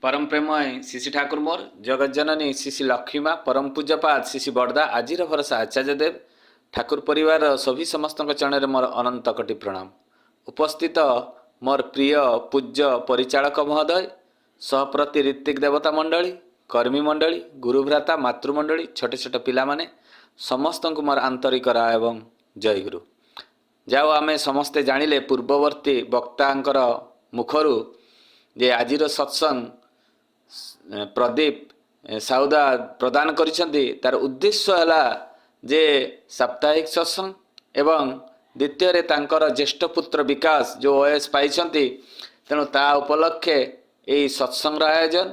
परम प्रेमय शिशि ठाकुर मोर जगत जननी शिशि लक्ष्मीमा परम पूज्यपाद शिशि बड़दा आजिर भरसा आचार्य देव ठाकुर परिवार सभी समस्त चरण मोर अनंत कोटि प्रणाम। उपस्थित मोर प्रिय पूज्य परिचालक महोदय सहप्रति ऋत्विक देवता मंडली कर्मी मंडली गुरुभ्राता मातृमंडली छोटे छोटे पिला माने समस्त को मोर आंतरिक राय एवं जय गुरु। जाओ आमे समस्ते जानिले पूर्ववर्ती वक्तांकर मुखरु जे आजिर सत्संग प्रदीप साउदा प्रदान करिसेंती तार उद्देश्य है जे साप्ताहिक सत्संग एवं द्वितीय रे तांकर ज्येष्ठ पुत्र विकास जो ओएस पाइछंती तेणु ता उपलक्षे यही सत्संग आयोजन।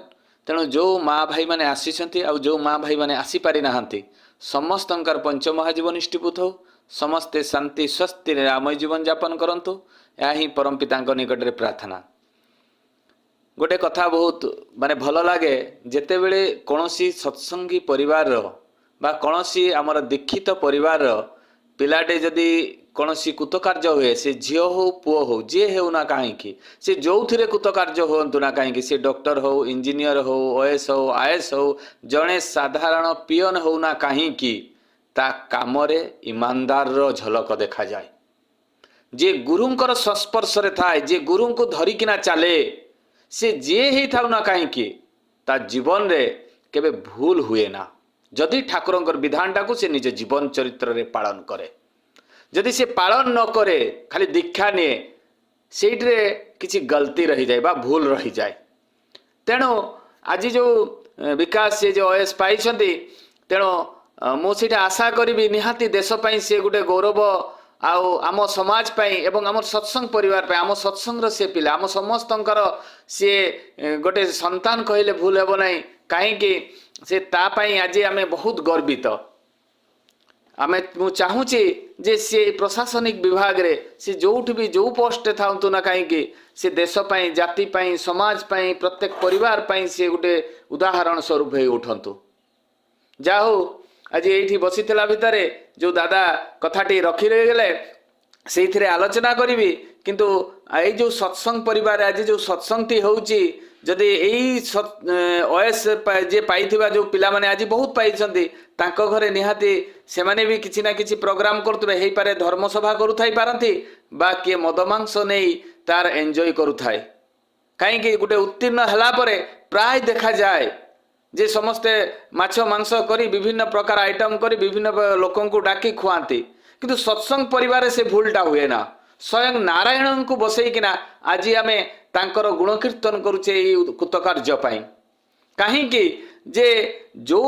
तेणु जो माँ भाई माने आसीछंती आ जो माँ भाई माने आसी पारि नाहंती समस्तंकर पंचमहाजीवन इष्टिपुत हो समस्ते शांति स्वस्ति रामय जीवन यापन करंतु या ही परम पितांक निकट रे प्रार्थना। गोटे कथा बहुत माने भल लगे जेते बेले कौनसी सत्संगी परिवार बा कौनसी आमर दीक्षित परिवार पिलाटे जदि कौनसी कृतकार्य हुए से झील हो पुओ हो जी हो ना कहीं से जो थे कृतकार्य हूँ ना कहीं से डॉक्टर हो इंजीनियर हो ओएस हो आईएएस हो जड़े साधारण पियन हो ना कहीं ता काम ईमानदार झलक देखा जाए। जे गुरुंकर संस्पर्श थाए जे गुरु को धरिकिना चले से जे ही था ना कहीं ता जीवन रे केबे भूल हुए ना जदि ठाकुरंकर विधानटा को से निज जीवन चरित्र रे पालन करे। जदि से पालन न करे खाली दीक्षा निए सेठरे किसी गलती रही जाए बा भूल रही जाए। तेणु आज जो विकास से जो ओएस पाई तेणु मुझे आशा करी निहाती देश पाई से गोटे गौरव आउ आम समाज पाई एवं आम सत्संग परिवार पाई आम सत्संग से पिला आम समस्तंकर सी गोटे संतान कहले भूल हेब ना कहीं से तापाई आज आम बहुत गर्वित। आमे मु चाहूची जे सी प्रशासनिक विभाग रे सी जोठ भी जो पोस्ट था ना कहीं से देश पाई जाति पाई समाज पाई प्रत्येक परिवार पाई से गोटे उदाहरण स्वरूप हो उठंतु। जाहो आज ये बसी भितर जो दादा कथाटी रखी रही गले से आलोचना करी किंतु ये जो सत्संग परिवार आज जो सत्संगटी होउची जदि यही ओएस जे पाई जो पिला माने आज बहुत पाई तांको घरे निहाती से माने भी किसी ना किसी प्रोग्राम करते हो पारे धर्मसभा करुथाई पारती बा किए मदमांस नहीं तार एंजॉय करुथाए कहीं गोटे उत्तीर्ण हला परे प्राय देखा जाए जे समस्ते माछ मांस करी विभिन्न प्रकार आइटम करी विभिन्न लोकों को डाकी खुआती किंतु सत्संग परिवार से भूलटा हुए ना। स्वयं नारायण को बसईकिना आज आम तांकर गुण कीर्तन करुचे कृतकार्य पाई कहीं जे जो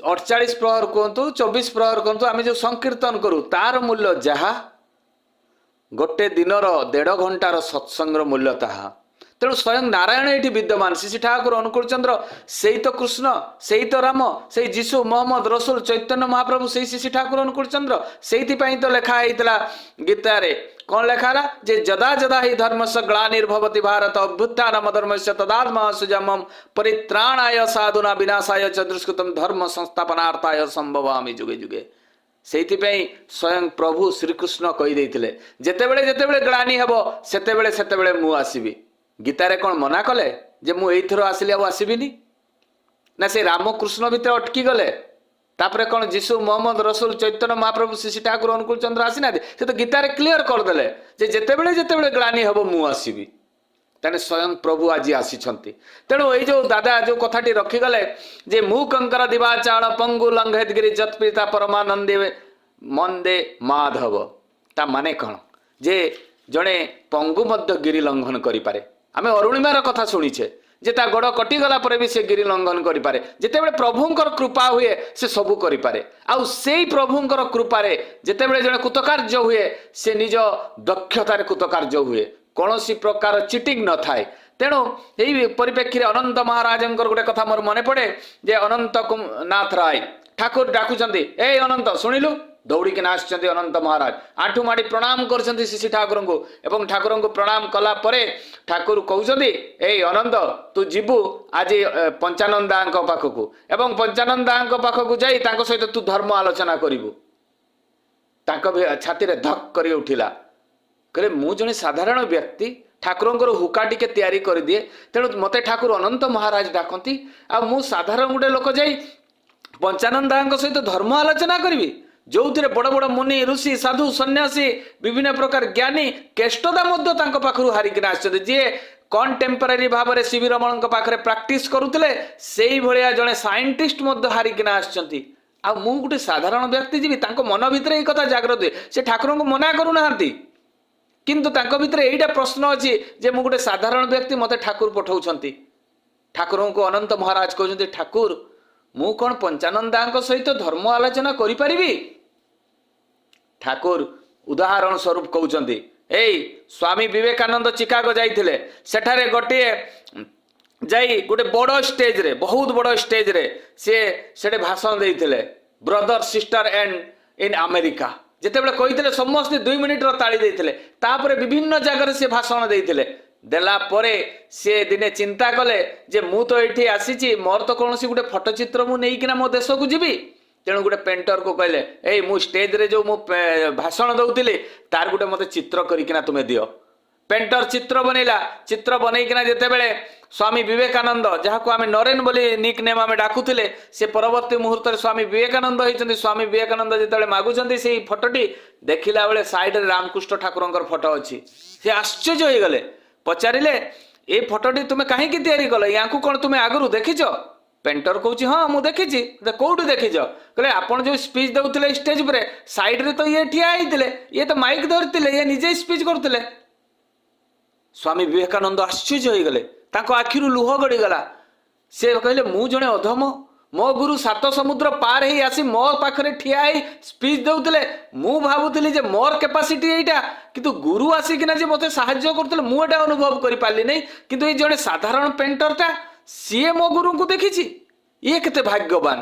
48 प्रहर कहतु 24 प्रहर कहतु आम जो संकीर्तन करूँ तार मूल्य जहा गोटे दिनर 1.5 घंटार सत्संगर मूल्य ताहा। तेणु स्वयं नारायण ये विद्यमान शिशि ठाकुर अनुकूल चंद्र से तो कृष्ण से तो राम से जीशु मोहम्मद रसूल चैतन्य महाप्रभु से शिशि ठाकुर अनुकूल चंद्र से तो लिखाई गीतारे कौन लिखाला जे जदा जदा ही धर्म से ग्लानिर्भवति भारत अभ्युत्थानम धर्मस्य तदात्मा सुजमम परित्राणाय साधुना विनाशाय च दुष्कृतम धर्म संस्थापनार्थाय संभवामि जुगे जुगे। से स्वयं प्रभु श्रीकृष्ण कही जेतेबेले जेतेबेले ग्लानि हेबो सेतेबेले सेतेबेले मु आसीबी। गीतारे कौन मना कले जे मु एथर आसिली आउ आसबिनी ना से रामकृष्ण भितर अटकी गले तापरे कौन जीशु मोहम्मद रसूल चैतन्य महाप्रभु शिशि ठाकुर अनुकूल चंद्र आसीना से तो गीतारे क्लियर करदेले जे जेतेबेले जेतेबेले ग्लानि हेबो मु आसीबी ताने स्वयं प्रभु आज आसीछंती। तेणु ये जो दादा जो कथाटी रखीगले जे मु कंकर दिवाचाल पंगु लंघेत गिरी जत्पिता परमानंदे मंदे माधव ता माने कौन जे जड़े पंगु मध्य गिरी लंघन करि पारे। आमे अरुणिमार कथा शुणीचे जे ता गोड़ कटिगला पर भी से गिरी लंघन करि पारे जेतेबेले प्रभुंकर कृपा हुए से सबू करि पारे। आउ सेई प्रभुंकर कृपारे जेतेबेले जड़े कृतकार्य हुए से निज दक्षतार कृतकार्य हुए कौनसी प्रकार चिटिंग न थाए। तेणु यही परिप्रेक्षी अनंत महाराजंकर गोटे कथा मोर मन पड़े जे अनंत नाथ राय ठाकुर डाकुचंती ए अनंत शुणिलु दौड़ी ना आसुच्चंती अनंत महाराज आठू माड़ी प्रणाम करछंती शिशि ठाकुर को एवं ठाकुर को प्रणाम कला परे ठाकुर कहउछंती ए अनंत तू जीवु आज पंचानंदा पाखक एवं पंचानंदा पाखक जाई तांको सहित तू धर्म आलोचना करिवु। तांको छाती रे धक करी उठिला कहले मु जने साधारण व्यक्ति ଠାକୁରଙ୍କର ହୁକା ଟିକେ ତିଆରି କରିଦିଏ। ତେଣୁ ମୋତେ ଠାକୁର ଅନନ୍ତ ମହାରାଜ ଡାକନ୍ତି, ଆଉ ମୁଁ ସାଧାରଣ ଗୋଟେ ଲୋକ ଯାଇ ପଞ୍ଚାନନ ଦାଙ୍କ ସହିତ ଧର୍ମ ଆଲୋଚନା କରିବି, ଯେଉଁଥିରେ ବଡ଼ ବଡ଼ ମୁନି ଋଷି ସାଧୁ ସନ୍ନ୍ୟାସୀ ବିଭିନ୍ନ ପ୍ରକାର ଜ୍ଞାନୀ କେଷ୍ଟଦା ମଧ୍ୟ ତାଙ୍କ ପାଖରୁ ହାରିକିନା ଆସିଛନ୍ତି, ଯିଏ କଣ୍ଟେମ୍ପରାରୀ ଭାବରେ ସିଭି ରମଣଙ୍କ ପାଖରେ ପ୍ରାକ୍ଟିସ୍ କରୁଥିଲେ, ସେଇଭଳିଆ ଜଣେ ସାଇଣ୍ଟିଷ୍ଟ ମଧ୍ୟ ହାରିକିନା ଆସିଛନ୍ତି। ଆଉ ମୁଁ ଗୋଟେ ସାଧାରଣ ବ୍ୟକ୍ତି ଯିବି, ତାଙ୍କ ମନ ଭିତରେ ଏଇ କଥା ଜାଗ୍ରତ ହୁଏ। ସେ ଠାକୁରଙ୍କୁ ମନା କରୁନାହାନ୍ତି, କିନ୍ତୁ ତାଙ୍କ ଭିତରେ ଏଇଟା ପ୍ରଶ୍ନ ଅଛି ଯେ ମୁଁ ଗୋଟେ ସାଧାରଣ ବ୍ୟକ୍ତି, ମୋତେ ଠାକୁର ପଠାଉଛନ୍ତି। ଠାକୁରଙ୍କୁ ଅନନ୍ତ ମହାରାଜ କହୁଛନ୍ତି, ଠାକୁର ମୁଁ କ'ଣ ପଞ୍ଚାନନ ଦାଙ୍କ ସହିତ ଧର୍ମ ଆଲୋଚନା କରିପାରିବି? ଠାକୁର ଉଦାହରଣ ସ୍ୱରୂପ କହୁଛନ୍ତି, ଏଇ ସ୍ୱାମୀ ବିବେକାନନ୍ଦ ଚିକାଗୋ ଯାଇଥିଲେ, ସେଠାରେ ଗୋଟିଏ ଯାଇ ଗୋଟେ ବଡ଼ ଷ୍ଟେଜରେ, ବହୁତ ବଡ଼ ଷ୍ଟେଜରେ ସେଠି ଭାଷଣ ଦେଇଥିଲେ, brother sister and in America. ଯେତେବେଳେ କହିଥିଲେ ସମସ୍ତେ 2 ମିନିଟର ତାଳି ଦେଇଥିଲେ। ତାପରେ ବିଭିନ୍ନ ଜାଗାରେ ସେ ଭାଷଣ ଦେଇଥିଲେ। ଦେଲା ପରେ ସେ ଦିନେ ଚିନ୍ତା କଲେ ଯେ ମୁଁ ତ ଏଇଠି ଆସିଛି, ମୋର ତ କୌଣସି ଗୋଟେ ଫଟୋଚିତ୍ର ମୁଁ ନେଇକିନା ମୋ ଦେଶକୁ ଯିବି। ତେଣୁ ଗୋଟେ ପେଣ୍ଟରକୁ କହିଲେ, ଏଇ ମୁଁ ଷ୍ଟେଜରେ ଯେଉଁ ମୁଁ ଭାଷଣ ଦେଉଥିଲି ତାର ଗୋଟେ ମୋତେ ଚିତ୍ର କରିକିନା ତୁମେ ଦିଅ। ପେଣ୍ଟର ଚିତ୍ର ବନେଇଲା। ଚିତ୍ର ବନେଇକିନା ଯେତେବେଳେ ସ୍ୱାମୀ ବିବେକାନନ୍ଦ, ଯାହାକୁ ଆମେ ନରେନ ବୋଲି ନିକ୍ ନେମ୍ ଆମେ ଡାକୁଥିଲେ, ସେ ପରବର୍ତ୍ତୀ ମୁହୂର୍ତ୍ତରେ ସ୍ୱାମୀ ବିବେକାନନ୍ଦ ହେଇଛନ୍ତି। ସ୍ୱାମୀ ବିବେକାନନ୍ଦ ଯେତେବେଳେ ମାଗୁଛନ୍ତି ସେଇ ଫଟୋଟି, ଦେଖିଲା ବେଳେ ସାଇଡରେ ରାମକୃଷ୍ଣ ଠାକୁରଙ୍କର ଫଟୋ ଅଛି। ସେ ଆଶ୍ଚର୍ଯ୍ୟ ହେଇଗଲେ, ପଚାରିଲେ ଏ ଫଟୋଟି ତୁମେ କାହିଁକି ତିଆରି କଲ? ୟାଙ୍କୁ କ'ଣ ତୁମେ ଆଗରୁ ଦେଖିଛ? ପେଣ୍ଟର କହୁଛି, ହଁ ମୁଁ ଦେଖିଛି। କୋଉଠି ଦେଖିଛ? କହିଲେ ଆପଣ ଯେଉଁ ସ୍ପିଚ୍ ଦେଉଥିଲେ ଷ୍ଟେଜ ଉପରେ, ସାଇଡରେ ତ ଇଏ ଠିଆ ହେଇଥିଲେ, ଇଏ ତ ମାଇକ୍ ଧରିଥିଲେ, ଇଏ ନିଜେ ସ୍ପିଚ୍ କରୁଥିଲେ। ସ୍ୱାମୀ ବିବେକାନନ୍ଦ ଆଶ୍ଚର୍ଯ୍ୟ ହେଇଗଲେ, ତାଙ୍କ ଆଖିରୁ ଲୁହ ଗଡ଼ିଗଲା। ସେ କହିଲେ, ମୁଁ ଜଣେ ଅଧମ, ମୋ ଗୁରୁ 7 ସମୁଦ୍ର ପାର ହେଇ ଆସି ମୋ ପାଖରେ ଠିଆ ହେଇ ସ୍ପିଚ୍ ଦେଉଥିଲେ। ମୁଁ ଭାବୁଥିଲି ଯେ ମୋର କାପାସିଟି ଏଇଟା, କିନ୍ତୁ ଗୁରୁ ଆସିକିନା ଯେ ମୋତେ ସାହାଯ୍ୟ କରୁଥିଲେ ମୁଁ ଏଇଟା ଅନୁଭବ କରିପାରିଲି ନାହିଁ। କିନ୍ତୁ ଏଇ ଜଣେ ସାଧାରଣ ପେଣ୍ଟରଟା, ସିଏ ମୋ ଗୁରୁଙ୍କୁ ଦେଖିଛି, ଇଏ କେତେ ଭାଗ୍ୟବାନ।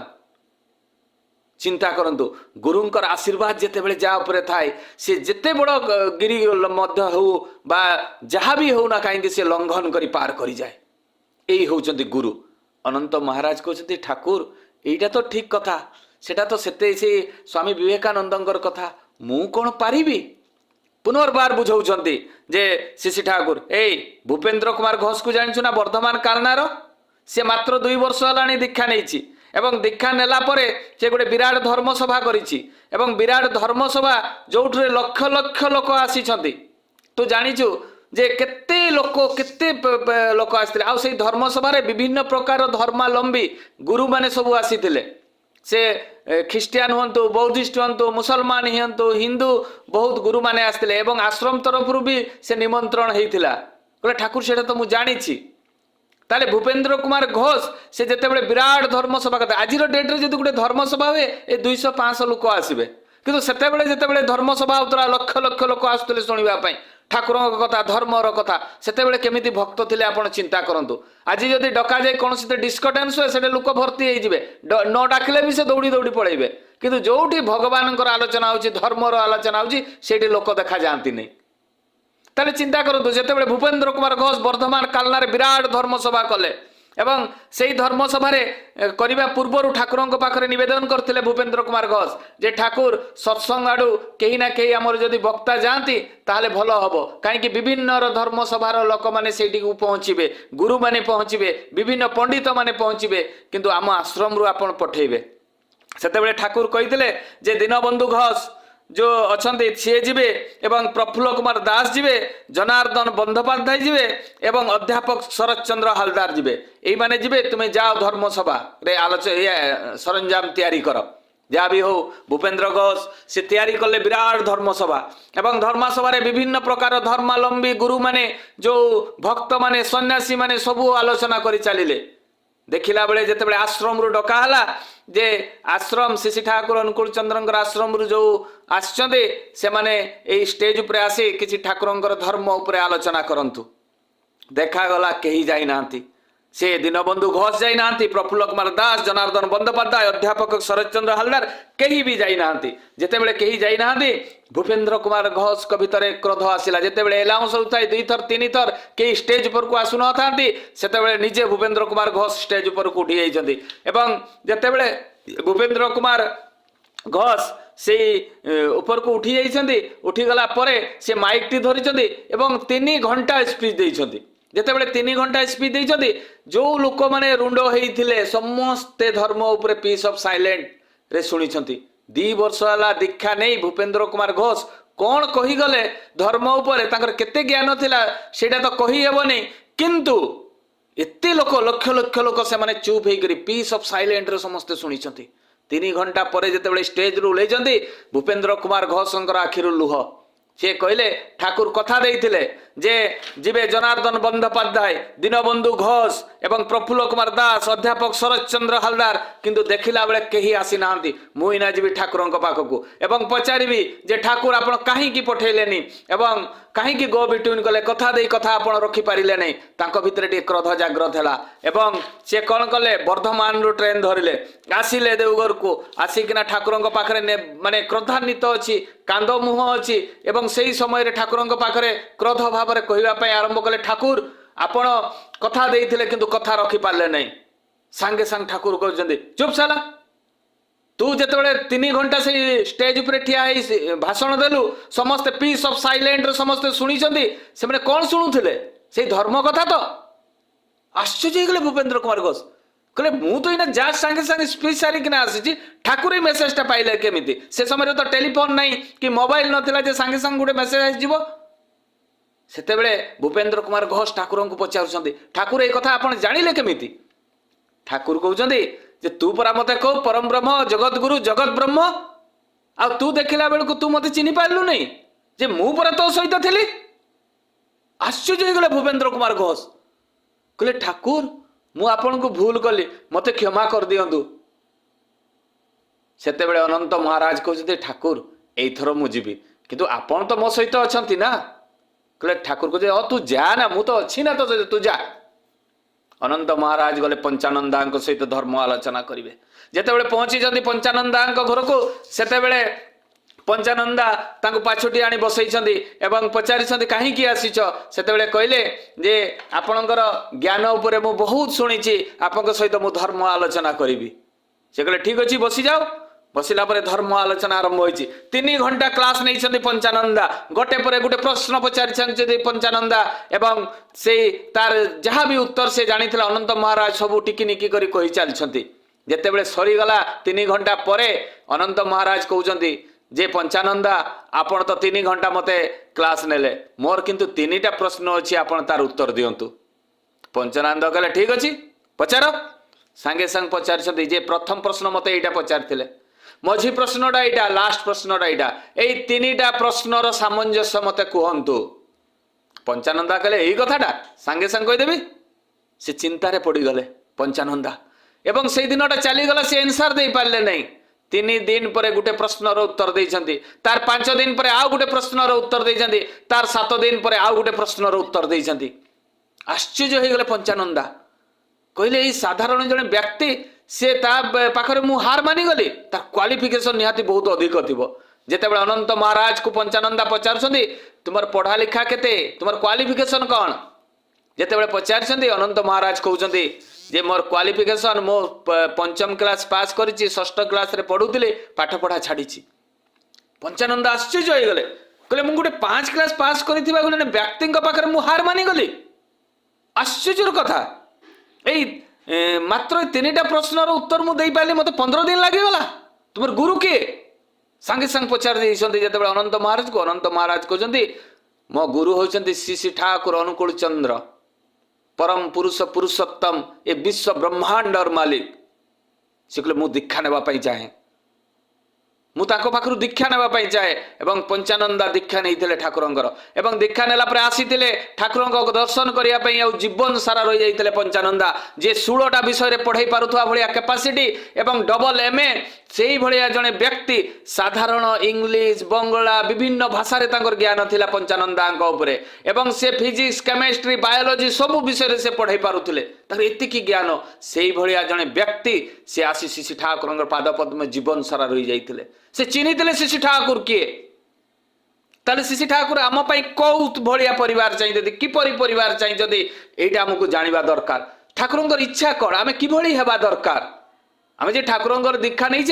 ଚିନ୍ତା କରନ୍ତୁ, ଗୁରୁଙ୍କର ଆଶୀର୍ବାଦ ଯେତେବେଳେ ଯାହା ଉପରେ ଥାଏ, ସେ ଯେତେ ବଡ଼ ଗିରି ମଧ୍ୟ ହେଉ ବା ଯାହା ବି ହେଉ ନା କାହିଁକି, ସେ ଲଙ୍ଘନ କରି ପାର କରିଯାଏ। ଏଇ ହେଉଛନ୍ତି ଗୁରୁ। ଅନନ୍ତ ମହାରାଜ କହୁଛନ୍ତି, ଠାକୁର ଏଇଟା ତ ଠିକ୍ କଥା, ସେଟା ତ ସେ ସ୍ୱାମୀ ବିବେକାନନ୍ଦଙ୍କର କଥା, ମୁଁ କ'ଣ ପାରିବି? ପୁନର୍ବାର ବୁଝାଉଛନ୍ତି ଯେ ଶିଶି ଠାକୁର, ଏଇ ଭୂପେନ୍ଦ୍ର କୁମାର ଘୋଷକୁ ଜାଣିଛୁ ନା, ବର୍ଦ୍ଧମାନ କାଲନାର? ସେ ମାତ୍ର 2 ବର୍ଷ ହେଲାଣି ଦୀକ୍ଷା ନେଇଛି, ଏବଂ ଦୀକ୍ଷା ନେଲା ପରେ ସେ ଗୋଟେ ବିରାଟ ଧର୍ମସଭା କରିଛି, ଏବଂ ବିରାଟ ଧର୍ମସଭା ଯେଉଁଥିରେ ଲକ୍ଷ ଲକ୍ଷ ଲୋକ ଆସିଛନ୍ତି। ତୁ ଜାଣିଛୁ ଯେ କେତେ ଲୋକ ଆସିଥିଲେ, ଆଉ ସେଇ ଧର୍ମସଭାରେ ବିଭିନ୍ନ ପ୍ରକାର ଧର୍ମାଲମ୍ବୀ ଗୁରୁମାନେ ସବୁ ଆସିଥିଲେ। ସେ ଖ୍ରୀଷ୍ଟିଆନ ହୁଅନ୍ତୁ, ବୌଦ୍ଧିଷ୍ଟ ହୁଅନ୍ତୁ, ମୁସଲମାନ ହୁଅନ୍ତୁ, ହିନ୍ଦୁ ବହୁତ ଗୁରୁମାନେ ଆସିଥିଲେ, ଏବଂ ଆଶ୍ରମ ତରଫରୁ ବି ସେ ନିମନ୍ତ୍ରଣ ହେଇଥିଲା। କହିଲେ, ଠାକୁର ସେଟା ତ ମୁଁ ଜାଣିଛି। ତାହେଲେ ଭୂପେନ୍ଦ୍ର କୁମାର ଘୋଷ ସେ ଯେତେବେଳେ ବିରାଟ ଧର୍ମସଭା କଥା, ଆଜିର ଡେଟ୍ରେ ଯଦି ଗୋଟେ ଧର୍ମସଭା ହୁଏ ଏ 200-500 ଲୋକ ଆସିବେ, କିନ୍ତୁ ସେତେବେଳେ ଯେତେବେଳେ ଧର୍ମସଭା ହେଉଥିଲା ଲକ୍ଷ ଲକ୍ଷ ଲୋକ ଆସୁଥିଲେ ଶୁଣିବା ପାଇଁ ଠାକୁରଙ୍କ କଥା, ଧର୍ମର କଥା। ସେତେବେଳେ କେମିତି ଭକ୍ତ ଥିଲେ ଆପଣ ଚିନ୍ତା କରନ୍ତୁ। ଆଜି ଯଦି ଡକାଯାଏ କୌଣସି ଡିସ୍କୋ ଡ୍ୟାନ୍ସ ହୁଏ, ସେଠି ଲୋକ ଭର୍ତ୍ତି ହେଇଯିବେ, ନ ଡାକିଲେ ବି ସେ ଦୌଡ଼ି ଦୌଡ଼ି ପଳେଇବେ। କିନ୍ତୁ ଯେଉଁଠି ଭଗବାନଙ୍କର ଆଲୋଚନା ହେଉଛି, ଧର୍ମର ଆଲୋଚନା ହେଉଛି, ସେଇଠି ଲୋକ ଦେଖାଯାଆନ୍ତି ନାହିଁ। ତାହେଲେ ଚିନ୍ତା କରନ୍ତୁ, ଯେତେବେଳେ ଭୂପେନ୍ଦ୍ର କୁମାର ଘୋଷ ବର୍ଦ୍ଧମାନ କାଲନାରେ ବିରାଟ ଧର୍ମସଭା କଲେ, ଏବଂ ସେଇ ଧର୍ମସଭାରେ କରିବା ପୂର୍ବରୁ ଠାକୁରଙ୍କ ପାଖରେ ନିବେଦନ କରିଥିଲେ ଭୂପେନ୍ଦ୍ର କୁମାର ଘୋଷ ଯେ ଠାକୁର ସତ୍ସଙ୍ଗ ଆଡ଼ୁ କେହି ନା କେହି ଆମର ଯଦି ବକ୍ତା ଯାଆନ୍ତି ତାହେଲେ ଭଲ ହେବ, କାହିଁକି ବିଭିନ୍ନ ଧର୍ମସଭାର ଲୋକମାନେ ସେଇଠିକୁ ପହଞ୍ଚିବେ, ଗୁରୁମାନେ ପହଞ୍ଚିବେ, ବିଭିନ୍ନ ପଣ୍ଡିତମାନେ ପହଞ୍ଚିବେ, କିନ୍ତୁ ଆମ ଆଶ୍ରମରୁ ଆପଣ ପଠେଇବେ। ସେତେବେଳେ ଠାକୁର କହିଥିଲେ ଯେ ଦୀନବନ୍ଧୁ ଘୋଷ जो अच्छा सी जीवे एवं प्रफुल्ल कुमार दास जीवे, जनार्दन बंदोपाध्याय जीवे एवं अध्यापक शरद चंद्र हालदार जीवे। यही माने जीवे, तुम्हें जाओ धर्मसभा रे आलोचना सरंजाम तैयारी कर। जहाँ भी हो भूपेन्द्र घोष से तैयारी कले विराट धर्मसभा एवं धर्मसभा विभिन्न प्रकार धर्मावलंबी गुरु माने जो भक्त माने सन्यासी माने सबू आलोचना कर चलिले। देखला बेले जिते आश्रम रु डकाला जे आश्रम शिशि ठाकुर अनुकूल चंद्र आश्रम रु जो आसचंदे से माने ए स्टेज उपरे आसी किछि ठाकुरंकर धर्म उपरे आलोचना करंतु। देखागला कहीं जाई नांती, से दीनबंधु घोष जाई नांती, प्रफुल्ल कुमार दास, जनार्दन बंदोपाध्याय, अध्यापक शरद चंद्र हालदार कहीं भी जाई नांती। जेते बेले कहीं जाई नांती, भूपेन्द्र कुमार घोष को भितर क्रोध आसिला। जेते बेले एलाउंस होता है 2 थर 3 थर कई स्टेज पर को आसु न थांती, सेते बेले निजे भूपेन्द्र कुमार घोष स्टेज पर को उठी जाइछन्ती। एवं जेते बेले भूपेन्द्र कुमार ଘୋଷ ସେଇ ଉପରକୁ ଉଠି ଯାଇଛନ୍ତି। ଉଠିଗଲା ପରେ ସେ ମାଇକଟି ଧରିଛନ୍ତି ଏବଂ 3 ଘଣ୍ଟା ସ୍ପିଚ୍ ଦେଇଛନ୍ତି। ଯେତେବେଳେ 3 ଘଣ୍ଟା ସ୍ପିଚ୍ ଦେଇଛନ୍ତି, ଯେଉଁ ଲୋକମାନେ ରୁଣ୍ଡ ହେଇଥିଲେ ସମସ୍ତେ ଧର୍ମ ଉପରେ ପିସ୍ ଅଫ୍ ସାଇଲେଣ୍ଟରେ ଶୁଣିଛନ୍ତି। 2 ବର୍ଷ ହେଲା ଦୀକ୍ଷା ନେଇ ଭୂପେନ୍ଦ୍ର କୁମାର ଘୋଷ କ'ଣ କହିଗଲେ ଧର୍ମ ଉପରେ, ତାଙ୍କର କେତେ ଜ୍ଞାନ ଥିଲା ସେଇଟା ତ କହିହେବନି, କିନ୍ତୁ ଏତେ ଲୋକ ଲକ୍ଷ ଲକ୍ଷ ଲୋକ ସେମାନେ ଚୁପ୍ ହେଇକରି ପିସ୍ ଅଫ୍ ସାଇଲେଣ୍ଟରେ ସମସ୍ତେ ଶୁଣିଛନ୍ତି। 3 ଘଣ୍ଟା ପରେ ଯେତେବେଳେ ଷ୍ଟେଜ୍ରୁ ଓହ୍ଲେଇଛନ୍ତି, ଭୂପେନ୍ଦ୍ର କୁମାର ଘୋଷଙ୍କର ଆଖିରୁ ଲୁହ। ସେ କହିଲେ ଠାକୁର କଥା ଦେଇଥିଲେ ଯେ ଯିବେ ଜନାର୍ଦ୍ଦନ ବନ୍ଦୋପାଧ୍ୟାୟ, ଦୀନବନ୍ଧୁ ଘୋଷ ଏବଂ ପ୍ରଫୁଲ୍ଲ କୁମାର ଦାସ, ଅଧ୍ୟାପକ ଶରତ ଚନ୍ଦ୍ର ହାଲଦାର, କିନ୍ତୁ ଦେଖିଲା ବେଳେ କେହି ଆସିନାହାନ୍ତି। ମୁଁ ଏଇନା ଯିବି ଠାକୁରଙ୍କ ପାଖକୁ ଏବଂ ପଚାରିବି ଯେ ଠାକୁର ଆପଣ କାହିଁକି ପଠେଇଲେନି ଏବଂ କାହିଁକି ଗୋ ବିଟୁଇନ୍ କଲେ, କଥା ଦେଇ କଥା ଆପଣ ରଖିପାରିଲେ ନାହିଁ। ତାଙ୍କ ଭିତରେ ଟିକେ କ୍ରୋଧ ଜାଗ୍ରତ ହେଲା ଏବଂ ସେ କ'ଣ କଲେ, ବର୍ଦ୍ଧମାନରୁ ଟ୍ରେନ୍ ଧରିଲେ, ଆସିଲେ ଦେଓଘରକୁ। ଆସିକିନା ଠାକୁରଙ୍କ ପାଖରେ ମାନେ କ୍ରୋଧାନ୍ୱିତ ଅଛି, କାନ୍ଦ ମୁହଁ ଅଛି ଏବଂ ସେଇ ସମୟରେ ଠାକୁରଙ୍କ ପାଖରେ କ୍ରୋଧ ଭାବରେ କହିବା ପାଇଁ ଆରମ୍ଭ କଲେ, ଠାକୁର ଆପଣ କଥା ଦେଇଥିଲେ କିନ୍ତୁ କଥା ରଖିପାରିଲେ ନାହିଁ। ସାଙ୍ଗେ ସାଙ୍ଗେ ଠାକୁର କହୁଛନ୍ତି ଚୁପ୍ ସାଲା, ତୁ ଯେତେବେଳେ 3 ଘଣ୍ଟା ସେଇ ଷ୍ଟେଜ ଉପରେ ଠିଆ ହେଇ ଭାଷଣ ଦେଲୁ, ସମସ୍ତେ ପିସ୍ ଅଫ୍ ସାଇଲେଣ୍ଟରେ ସମସ୍ତେ ଶୁଣିଛନ୍ତି। ସେମାନେ କ'ଣ ଶୁଣୁଥିଲେ? ସେଇ ଧର୍ମ କଥା ତ। ଆଶ୍ଚର୍ଯ୍ୟ ହେଇଗଲେ ଭୂପେନ୍ଦ୍ର କୁମାର ଘୋଷ, କହିଲେ ମୁଁ ତ ଏଇନା ଯା ସାଙ୍ଗେ ସାଙ୍ଗେ ସ୍ପିଚ୍ ସାରିକିନା ଆସିଛି, ଠାକୁର ଏଇ ମେସେଜଟା ପାଇଲେ କେମିତି? ସେ ସମୟରେ ତ ଟେଲିଫୋନ୍ ନାହିଁ କି ମୋବାଇଲ ନଥିଲା ଯେ ସାଙ୍ଗେ ସାଙ୍ଗେ ଗୋଟେ ମେସେଜ ଆସିଯିବ। ସେତେବେଳେ ଭୂପେନ୍ଦ୍ର କୁମାର ଘୋଷ ଠାକୁରଙ୍କୁ ପଚାରୁଛନ୍ତି, ଠାକୁର ଏଇ କଥା ଆପଣ ଜାଣିଲେ କେମିତି? ଠାକୁର କହୁଛନ୍ତି ଯେ ତୁ ପରା ମତେ କହୁ ପରମ ବ୍ରହ୍ମ, ଜଗତଗୁରୁ, ଜଗତ ବ୍ରହ୍ମ, ଆଉ ତୁ ଦେଖିଲା ବେଳକୁ ତୁ ମତେ ଚିହ୍ନି ପାରିଲୁ ନାହିଁ ଯେ ମୁଁ ପରା ତୋ ସହିତ ଥିଲି। ଆଶ୍ଚର୍ଯ୍ୟ ହେଇଗଲେ ଭୂପେନ୍ଦ୍ର କୁମାର ଘୋଷ, କହିଲେ ଠାକୁର ମୁଁ ଆପଣଙ୍କୁ ଭୁଲ କଲି, ମତେ କ୍ଷମା କରିଦିଅନ୍ତୁ। ସେତେବେଳେ ଅନନ୍ତ ମହାରାଜ କହୁଛନ୍ତି ଠାକୁର ଏଇଥର ମୁଁ ଯିବି, କିନ୍ତୁ ଆପଣ ତ ମୋ ସହିତ ଅଛନ୍ତି ନା। କହିଲେ ଠାକୁର କହୁଛନ୍ତି ତୁ ଯା ନା, ମୁଁ ତ ଅଛି ନା, ତୁ ଯା। ଅନନ୍ତ ମହାରାଜ ଗଲେ ପଞ୍ଚାନନ୍ଦାଙ୍କ ସହିତ ଧର୍ମ ଆଲୋଚନା କରିବେ। ଯେତେବେଳେ ପହଞ୍ଚିଛନ୍ତି ପଞ୍ଚାନନ୍ଦାଙ୍କ ଘରକୁ, ସେତେବେଳେ ପଞ୍ଚାନନ୍ଦା ତାଙ୍କୁ ପାଛୋଟି ଆଣି ବସେଇଛନ୍ତି ଏବଂ ପଚାରିଛନ୍ତି କାହିଁକି ଆସିଛ? ସେତେବେଳେ କହିଲେ ଯେ ଆପଣଙ୍କର ଜ୍ଞାନ ଉପରେ ମୁଁ ବହୁତ ଶୁଣିଛି, ଆପଣଙ୍କ ସହିତ ମୁଁ ଧର୍ମ ଆଲୋଚନା କରିବି। ସେ କହିଲେ ଠିକ୍ ଅଛି ବସିଯାଅ। ବସିଲା ପରେ ଧର୍ମ ଆଲୋଚନା ଆରମ୍ଭ ହୋଇଛି। 3 ଘଣ୍ଟା କ୍ଲାସ୍ ନେଇଛନ୍ତି ପଞ୍ଚାନନ୍ଦା, ଗୋଟେ ପରେ ଗୋଟେ ପ୍ରଶ୍ନ ପଚାରିଛନ୍ତି ପଞ୍ଚାନନ୍ଦା ଏବଂ ସେଇ ତାର ଯାହା ବି ଉତ୍ତର ସେ ଜାଣିଥିଲେ ଅନନ୍ତ ମହାରାଜ ସବୁ ଟିକିନିକି କରି କହି ଚାଲିଛନ୍ତି। ଯେତେବେଳେ ସରିଗଲା 3 ଘଣ୍ଟା ପରେ ଅନନ୍ତ ମହାରାଜ କହୁଛନ୍ତି ଯେ ପଞ୍ଚାନନ୍ଦା ଆପଣ ତ 3 ଘଣ୍ଟା ମତେ କ୍ଲାସ୍ ନେଲେ, ମୋର କିନ୍ତୁ 3ଟା ପ୍ରଶ୍ନ ଅଛି, ଆପଣ ତାର ଉତ୍ତର ଦିଅନ୍ତୁ। ପଞ୍ଚାନନ୍ଦ କହିଲେ ଠିକ୍ ଅଛି ପଚାର। ସାଙ୍ଗେ ସାଙ୍ଗେ ପଚାରିଛନ୍ତି ଯେ ପ୍ରଥମ ପ୍ରଶ୍ନ ମତେ ଏଇଟା ପଚାରିଥିଲେ, ମଝି ପ୍ରଶ୍ନଟା ଏଇଟା, ଲାଷ୍ଟ ପ୍ରଶ୍ନଟା ଏଇଟା, ଏଇ 3ଟା ପ୍ରଶ୍ନର ସାମଞ୍ଜସ୍ୟ ମତେ କୁହନ୍ତୁ। ପଞ୍ଚାନନ୍ଦା କହିଲେ ଏଇ କଥାଟା ସାଙ୍ଗେ ସାଙ୍ଗେ କହିଦେବି। ସେ ଚିନ୍ତାରେ ପଡ଼ିଗଲେ ପଞ୍ଚାନନ୍ଦା ଏବଂ ସେଇ ଦିନଟା ଚାଲିଗଲା, ସେ ଆନ୍ସର ଦେଇପାରିଲେ ନାହିଁ। 3 ଦିନ ପରେ ଗୋଟେ ପ୍ରଶ୍ନର ଉତ୍ତର ଦେଇଛନ୍ତି, ତାର 5 ଦିନ ପରେ ଆଉ ଗୋଟେ ପ୍ରଶ୍ନର ଉତ୍ତର ଦେଇଛନ୍ତି, ତାର 7 ଦିନ ପରେ ଆଉ ଗୋଟେ ପ୍ରଶ୍ନର ଉତ୍ତର ଦେଇଛନ୍ତି। ଆଶ୍ଚର୍ଯ୍ୟ ହେଇଗଲେ ପଞ୍ଚାନନ୍ଦା, କହିଲେ ଏଇ ସାଧାରଣ ଜଣେ ବ୍ୟକ୍ତି, ସେ ତା ପାଖରେ ମୁଁ ହାର ମାନିଗଲି, ତାର କ୍ୱାଲିଫିକେସନ ନିହାତି ବହୁତ ଅଧିକ ଥିବ। ଯେତେବେଳେ ଅନନ୍ତ ମହାରାଜକୁ ପଞ୍ଚାନନ୍ଦା ପଚାରୁଛନ୍ତି ତୁମର ପଢ଼ା ଲେଖା କେତେ, ତୁମର କ୍ୱାଲିଫିକେସନ କ'ଣ? ଯେତେବେଳେ ପଚାରିଛନ୍ତି ଅନନ୍ତ ମହାରାଜ କହୁଛନ୍ତି ଯେ ମୋର କ୍ୱାଲିଫିକେସନ, ମୁଁ 5ମ କ୍ଲାସ୍ ପାସ୍ କରିଛି, 6ଠ କ୍ଲାସରେ ପଢ଼ୁଥିଲି, ପାଠ ପଢ଼ା ଛାଡ଼ିଛି। ପଞ୍ଚାନନ୍ଦା ଆଶ୍ଚର୍ଯ୍ୟ ହେଇଗଲେ, କହିଲେ ମୁଁ ଗୋଟେ 5 କ୍ଲାସ୍ ପାସ୍ କରିଥିବା ଗୋଟେ ବ୍ୟକ୍ତିଙ୍କ ପାଖରେ ମୁଁ ହାର ମାନିଗଲି। ଆଶ୍ଚର୍ଯ୍ୟର କଥା, ଏଇ ମାତ୍ର 3ଟା ପ୍ରଶ୍ନର ଉତ୍ତର ମୁଁ ଦେଇପାରିଲି, ମତେ 15 ଦିନ ଲାଗିଗଲା। ତୁମର ଗୁରୁ କିଏ? ସାଙ୍ଗେ ସାଙ୍ଗେ ପଚାରି ଦେଇଛନ୍ତି ଯେତେବେଳେ ଅନନ୍ତ ମହାରାଜକୁ। ଅନନ୍ତ ମହାରାଜ କହୁଛନ୍ତି ମୋ ଗୁରୁ ହେଉଛନ୍ତି ଶ୍ରୀ ଶ୍ରୀ ଠାକୁର ଅନୁକୂଳ ଚନ୍ଦ୍ର, ପରମ ପୁରୁଷ ପୁରୁଷୋତ୍ତମ, ଏ ବିଶ୍ୱ ବ୍ରହ୍ମାଣ୍ଡର ମାଲିକ। ସେ କହିଲେ ମୁଁ ଦୀକ୍ଷା ନେବା ପାଇଁ ଚାହେଁ, ମୁଁ ତାଙ୍କ ପାଖରୁ ଦୀକ୍ଷା ନେବା ପାଇଁ ଚାହେଁ। ଏବଂ ପଞ୍ଚାନନ୍ଦା ଦୀକ୍ଷା ନେଇଥିଲେ ଠାକୁରଙ୍କର ଏବଂ ଦୀକ୍ଷା ନେଲା ପରେ ଆସିଥିଲେ ଠାକୁରଙ୍କ ଦର୍ଶନ କରିବା ପାଇଁ। ଆଉ ଜୀବନ ସାରା ରହିଯାଇଥିଲେ ପଞ୍ଚାନନ୍ଦା, ଯେ 16ଟା ବିଷୟରେ ପଢ଼େଇ ପାରୁଥିବା ଭଳିଆ କାପାସିଟି ଏବଂ ଡବଲ MA ସେଇ ଭଳିଆ ଜଣେ ବ୍ୟକ୍ତି। ସାଧାରଣ ଇଂଲିଶ, ବଙ୍ଗଳା, ବିଭିନ୍ନ ଭାଷାରେ ତାଙ୍କର ଜ୍ଞାନ ଥିଲା ପଞ୍ଚାନନ୍ଦାଙ୍କ ଉପରେ ଏବଂ ସେ ଫିଜିକ୍ସ, କେମିଷ୍ଟ୍ରି, ବାୟୋଲୋଜି ସବୁ ବିଷୟରେ ସେ ପଢ଼େଇ ପାରୁଥିଲେ, ତାଙ୍କର ଏତିକି ଜ୍ଞାନ। ସେଇଭଳିଆ ଜଣେ ବ୍ୟକ୍ତି ସେ ଆସି ଶ୍ରୀ ଠାକୁରଙ୍କ ପାଦ ପଦ୍ମେ ଜୀବନ ସାରା ରହିଯାଇଥିଲେ। ସେ ଚିହ୍ନିଥିଲେ ଶ୍ରୀ ଠାକୁର କିଏ। ତାହେଲେ ଶ୍ରୀ ଠାକୁର ଆମ ପାଇଁ କୋଉ ଭଳିଆ ପରିବାର ଚାହିଁଛନ୍ତି, କିପରି ପରିବାର ଚାହିଁଛନ୍ତି, ଏଇଟା ଆମକୁ ଜାଣିବା ଦରକାର। ଠାକୁରଙ୍କର ଇଚ୍ଛା କ'ଣ, ଆମେ କିଭଳି ହେବା ଦରକାର। आम जे ठाकुर दीक्षा नहीं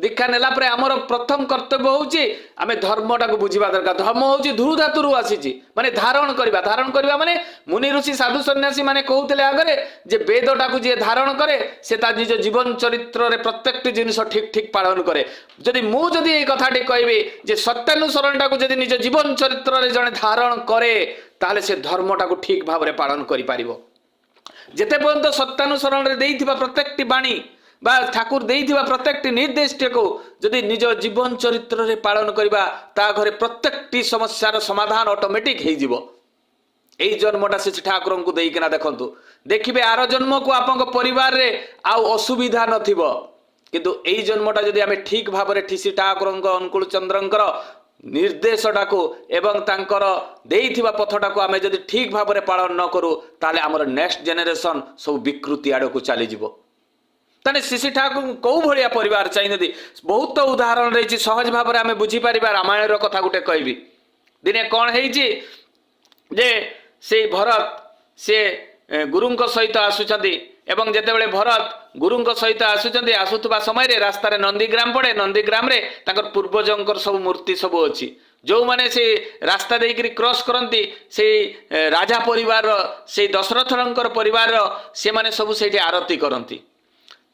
दीक्षा नेला परे आमर प्रथम कर्तव्य होची आमे धर्मटा को बुझिबा दरकार। धर्म होची धुरु धातुरु आसीची माने धारण करबा माने मुनि ऋषि साधु सन्यासी माने कहउतले आगरे जे वेदटा को जे धारण करे से ता निज जीवन चरित्र रे प्रत्येक जिनिस ठीक ठीक पालन करे। जदि मु जदि ए कथाटी कहबी जे सत्यानुसरणटा को जदि निज जीवन चरित्र रे जने धारण करे ताले से धर्मटा को ठीक भाव रे पालन करि पारिबो। जेते पर्यंत सत्यानुसरण रे देइथिबा प्रत्येकटी बाणी बा ठाकुर देइथिबा प्रत्येकटी निर्देश को जदि निज जीवन चरित्र रे पालन करबा ता घरे प्रत्येकटी समस्यार समाधान ऑटोमेटिक हो जिवो। एई जन्मटा से ठाकुर को देइकिना देखंतु देखिबे आरो जन्म को आपन परिवार रे आउ असुविधा नथिबो किंतु एई जन्मटा जदि आमे ठीक भाव रे ठिसी ठाकुर अनुकूल चंद्रंकर निर्देशटा को एवं तांकर देइथिबा पथटा को आमे जदि ठीक भाव रे पालन न करू ताले हमर नेक्स्ट जनरेशन सब विकृति आड़ को चली जिवो। ताने श्री ठाकुर कौ भाया परिवार चाहिए बहुत उदाहरण रही सहज भाव में आम बुझीपर रामायण कथा गोटे कहबी। दिने कौन है से भरत से गुरु सहित आसुचंदी एवं जेतेबेले भरत गुरु सहित आसुवा समय रास्तार नंदीग्राम पड़े। नंदीग्राम रे तांकर पूर्वजंकर सब मूर्ति सब अच्छी जो माने से रास्ता देकरी क्रॉस करती से राजा परिवार से दशरथर परिवार से माने सब से आरती करती।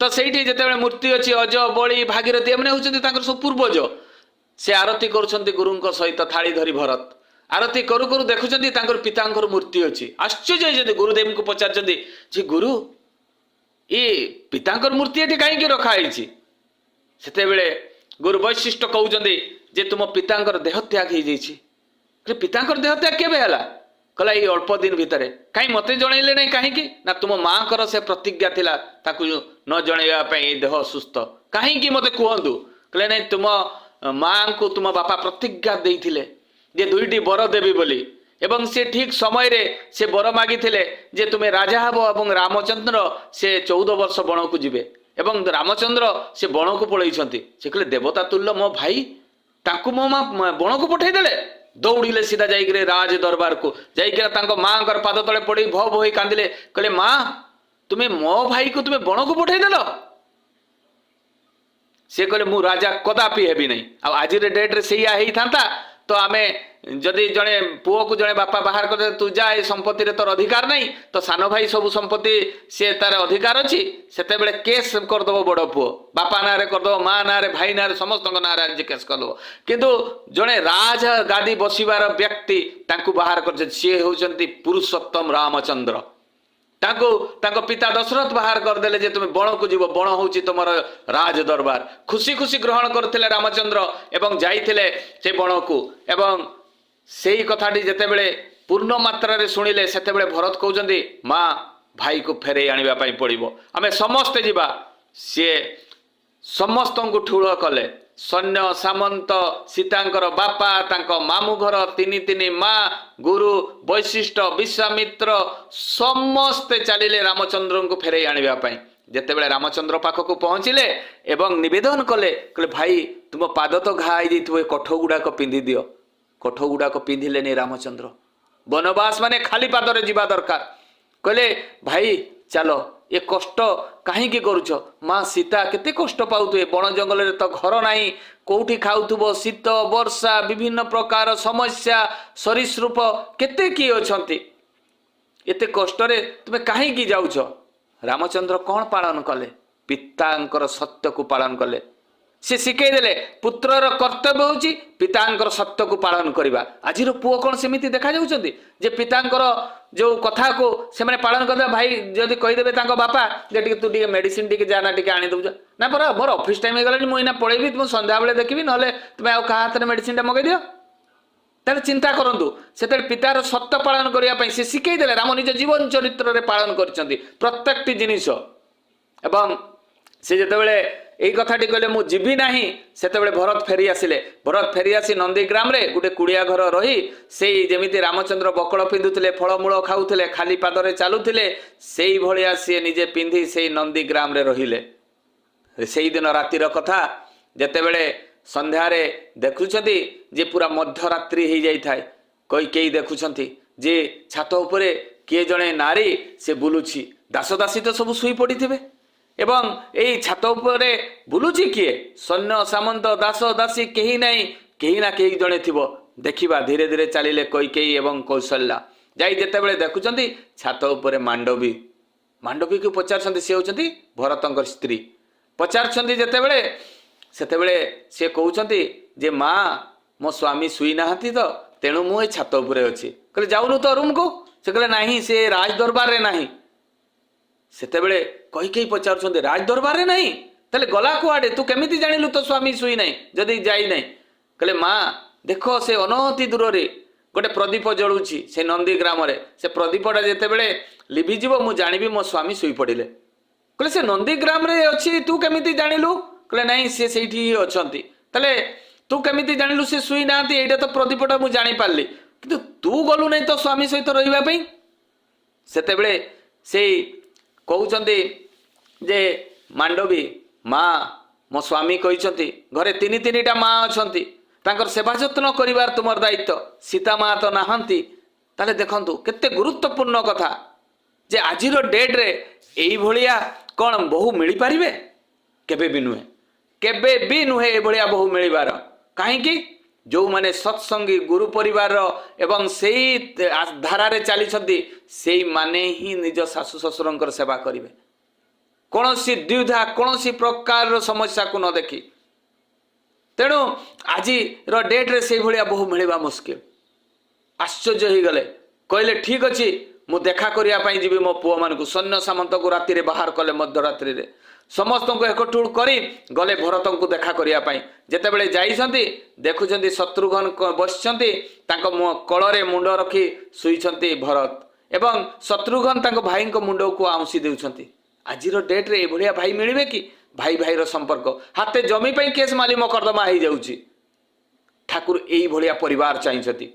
तो सही जिते मूर्ति अच्छी अज बड़ी भागीरथी एम होती सब पूर्वज से आरती करुँच गुरु सहित थाली धरी भरत आरती करू करू देखुं पिता मूर्ति अच्छी। आश्चर्य गुरुदेव को पचार गुरु ये पिता मूर्ति ये कहीं रखाई से गुरु वैशिष्ट कहते जे तुम पिता देह त्याग हो पिता देह त्याग केवे कहला ये अल्प दिन भितर कहीं मत जनइले नहीं कहीं ना तुम माँ कर से प्रतिज्ञा थिला ताकू न जनइवाई देह असुस्थ कहीं मत कहतु कहले नहीं तुम माँ को तुम बापा प्रतिज्ञा देइथिले जे दुईटी बर देवी बोली एवं से ठीक समय रे से बर मागी जे तुम्हें राजा हब और रामचंद्र से 14 वर्ष बण को जीवे एवं रामचंद्र से बण को पलैंट से कहले देवता तुल्य मो भाई ताकू मो माँ बण को पठेदेले दौड़िले सीधा जाइए राज दरबार को जाइए माँ पाद तले पड़ी भो भो कांदिले कहले माँ तुम्हें मो भाई को तुम्हें बण को पठेदेल सी कहले मु राजा कदापि हेबी नहीं आज डेट रे से था तो आमे जदि जड़े पुओ को जड़े बापा बाहर कर तू जा संपत्ति रे तोर अधिकार नहीं तो सान भाई सब संपत्ति सी तार अधिकार अच्छी से केस करदेव बड़ पुओ बापा ना रे करदेव माँ ना रे भाई ना रे समस्त ना रे केस करदेव किंतु जड़े राज गादी बसबार व्यक्ति तांकु बाहर कर सी होउचंती पुरुषोत्तम रामचंद्र तांको पिता दशरथ बाहर करदेले जे तुम बण को जीव बण होउची तुमर राज दरबार खुशी खुशी ग्रहण करथिले रामचंद्र एवं जाइथिले से बण को एवं सेही कथाटी जेतेबेले पूर्ण मात्रा रे सुनिले सेतेबेले भरत कहउचंदी माँ भाई को फेरे आनिबा पई पड़िबो आमे समस्त जीवा से समस्त को ठूल कले सैन्य सामंत सीतांकर बापा तांको मामू घर तीन तीन माँ गुरु वैशिष्ट विश्वामित्र समस्ते चलिले रामचंद्र को फेरे आनिबा पई जेतेबेले रामचंद्र पाखक पहुँचिले एवं निवेदन कले कहले भाई तुम पाद तो घाई देथिबो कठ गुड़ाक पिंधि दियो कठ गुड़ाक पिंधिले नहीं रामचंद्र वनवास माने खाली पादरे जीवा दरकार कहले भाई चलो ये कष्ट कहीं करुच माँ सीता केते कष्ट पाउथुए बण जंगल रे तो घर नहीं कोठी खाउथुबो शीत वर्षा विभिन्न प्रकार समस्या सरीसृप केते किए अछंती एते कष्ट रे तुमे कहीं जाउछ रामचंद्र कौन पालन कले पितांकर सत्य को पालन कले से शिखईदेले पुत्रर कर्तव्य होची पितांकर सत्य को पालन करवा आज पुओ कौन सेमिति देखा जाउछंती जे पितांकर जो कथा को से माने पालन करदे भाई जदि कहीदेवे तांको बापा जे टिके तू टिके मेडिसिन टिके जाना टिके आनी दउछ ना पर मोर ऑफिस टाइम गलानी मु इना पळेबी तुम संध्या बेले देखिबी नले तुम आ का हाथ रे मेडिसिन टा मगै दियो ताले चिंता करंतु सेते पितार सत्य पालन करिया पई से शिखईदेले राम निज जीवन चरित्र रे पालन करछंती प्रत्येकटी जिनिस एवं से जेतेबेले এই কথাটি কলে মু জিবি ନାହିଁ সেতবে ভরত ফেরি আসি নন্দীগ্রাম রে গোটে কুড়িয়া ঘর রহি সেই যেমিতি রামচন্দ্র বকল পিঁধুলে ফলমূল খাউলে খালি পাদরে চালুলে সেই ভলিয়া সি নিজে পিঁধি সেই নন্দীগ্রাম রে রহিলে সেই দিন রাতির কথা যেতেবেলে সন্ধ্যারে দেখুছন্তি যে পুরা মধ্যরাত্রি হয়ে যাই থাকে কই কেই দেখুছন্তি যে ছাত উপরে কিଏ জনে নারী সে বুলুছি দাসদাসী তো সব শুই পড়িথিবে ଏବଂ ଏଇ ଛାତ ଉପରେ ବୁଲୁଛି କିଏ? ସୈନ୍ୟ ସାମନ୍ତ ଦାସ ଦାସୀ କେହି ନାହିଁ, କେହି ନା କେହି ଜଣେ ଥିବ। ଦେଖିବା ଧୀରେ ଧୀରେ ଚାଲିଲେ କୈକେୟୀ ଏବଂ କୌଶଲ୍ୟା। ଯାଇ ଯେତେବେଳେ ଦେଖୁଛନ୍ତି ଛାତ ଉପରେ ମାଣ୍ଡବୀ, ମାଣ୍ଡବୀକୁ ପଚାରୁଛନ୍ତି, ସେ ହେଉଛନ୍ତି ଭରତଙ୍କର ସ୍ତ୍ରୀ। ପଚାରୁଛନ୍ତି ଯେତେବେଳେ, ସେତେବେଳେ ସେ କହୁଛନ୍ତି ଯେ ମା, ମୋ ସ୍ୱାମୀ ଶୋଇନାହାନ୍ତି ତ, ତେଣୁ ମୁଁ ଏଇ ଛାତ ଉପରେ ଅଛି। କହିଲେ ଯାଉନୁ ତ ରୁମ୍କୁ? ସେ କହିଲେ ନାହିଁ, ସେ ରାଜ ଦରବାରରେ ନାହିଁ। ସେତେବେଳେ କୈକେୟୀ ପଚାରୁଛନ୍ତି ରାଜ ଦରବାରରେ ନାହିଁ, ତାହେଲେ ଗଲା କୁଆଡ଼େ? ତୁ କେମିତି ଜାଣିଲୁ ତୋ ସ୍ୱାମୀ ଶୋଇ ନାହିଁ ଯଦି ଯାଇନାହିଁ? କହିଲେ ମା ଦେଖ, ସେ ଅନହତି ଦୂରରେ ଗୋଟେ ପ୍ରଦୀପ ଜଳୁଛି ସେ ନନ୍ଦୀ ଗ୍ରାମରେ। ସେ ପ୍ରଦୀପଟା ଯେତେବେଳେ ଲିଭିଯିବ ମୁଁ ଜାଣିବି ମୋ ସ୍ୱାମୀ ଶୋଇପଡ଼ିଲେ। କହିଲେ ସେ ନନ୍ଦୀ ଗ୍ରାମରେ ଅଛି, ତୁ କେମିତି ଜାଣିଲୁ? କହିଲେ ନାହିଁ, ସେ ସେଇଠି ହିଁ ଅଛନ୍ତି। ତାହେଲେ ତୁ କେମିତି ଜାଣିଲୁ ସେ ଶୋଇନାହାନ୍ତି? ଏଇଟା ତ ପ୍ରଦୀପଟା ମୁଁ ଜାଣିପାରିଲି, କିନ୍ତୁ ତୁ ଗଲୁ ନାହିଁ ତୋ ସ୍ୱାମୀ ସହିତ ରହିବା ପାଇଁ? ସେତେବେଳେ ସେଇ କହୁଛନ୍ତି ଯେ ମାଣ୍ଡବୀ, ମା ମୋ ସ୍ୱାମୀ କହିଛନ୍ତି ଘରେ ତିନିଟା ମା ଅଛନ୍ତି, ତାଙ୍କର ସେବା ଯତ୍ନ କରିବାର ତୁମର ଦାୟିତ୍ୱ। ସୀତା ମା ତ ନାହାନ୍ତି। ତାହେଲେ ଦେଖନ୍ତୁ କେତେ ଗୁରୁତ୍ୱପୂର୍ଣ୍ଣ କଥା ଯେ ଆଜିର ଡେଟ୍ରେ ଏଇଭଳିଆ କ'ଣ ବୋହୂ ମିଳିପାରିବେ? କେବେ ବି ନୁହେଁ, କେବେ ବି ନୁହେଁ ଏଭଳିଆ ବୋହୂ ମିଳିବାର। କାହିଁକି? ଯେଉଁମାନେ ସତ୍ସଙ୍ଗୀ ଗୁରୁ ପରିବାରର ଏବଂ ସେଇ ଧାରାରେ ଚାଲିଛନ୍ତି, ସେଇମାନେ ହିଁ ନିଜ ଶାଶୁ ଶ୍ୱଶୁରଙ୍କର ସେବା କରିବେ, କୌଣସି ଦ୍ୱିଧା କୌଣସି ପ୍ରକାରର ସମସ୍ୟାକୁ ନ ଦେଖି। ତେଣୁ ଆଜିର ଡେଟ୍ରେ ସେଇଭଳିଆ ବୋହୂ ମିଳିବା ମୁସ୍କିଲ। ଆଶ୍ଚର୍ଯ୍ୟ ହେଇଗଲେ, କହିଲେ ଠିକ୍ ଅଛି, ମୁଁ ଦେଖା କରିବା ପାଇଁ ଯିବି ମୋ ପୁଅମାନଙ୍କୁ। ସୈନ୍ୟ ସାମନ୍ତକୁ ରାତିରେ ବାହାର କଲେ, ମଧ୍ୟରାତ୍ରିରେ ସମସ୍ତଙ୍କୁ ଏକଠୁଳ କରି ଗଲେ ଭରତଙ୍କୁ ଦେଖା କରିବା ପାଇଁ। ଯେତେବେଳେ ଯାଇଛନ୍ତି ଦେଖୁଛନ୍ତି ଶତ୍ରୁଘ୍ନ ବସିଛନ୍ତି, ତାଙ୍କ କୋଳରେ ମୁଣ୍ଡ ରଖି ଶୋଇଛନ୍ତି ଭରତ, ଏବଂ ଶତ୍ରୁଘ୍ନ ତାଙ୍କ ଭାଇଙ୍କ ମୁଣ୍ଡକୁ ଆଉଁସି ଦେଉଛନ୍ତି। ଆଜିର ଡେଟ୍ରେ ଏଭଳିଆ ଭାଇ ମିଳିବେ କି? ଭାଇ ଭାଇର ସମ୍ପର୍କ ହାତେ ଜମି ପାଇଁ କେସ୍ ମାଲି ମକଦ୍ଦମା ହେଇଯାଉଛି। ଠାକୁର ଏଇଭଳିଆ ପରିବାର ଚାହିଁଛନ୍ତି।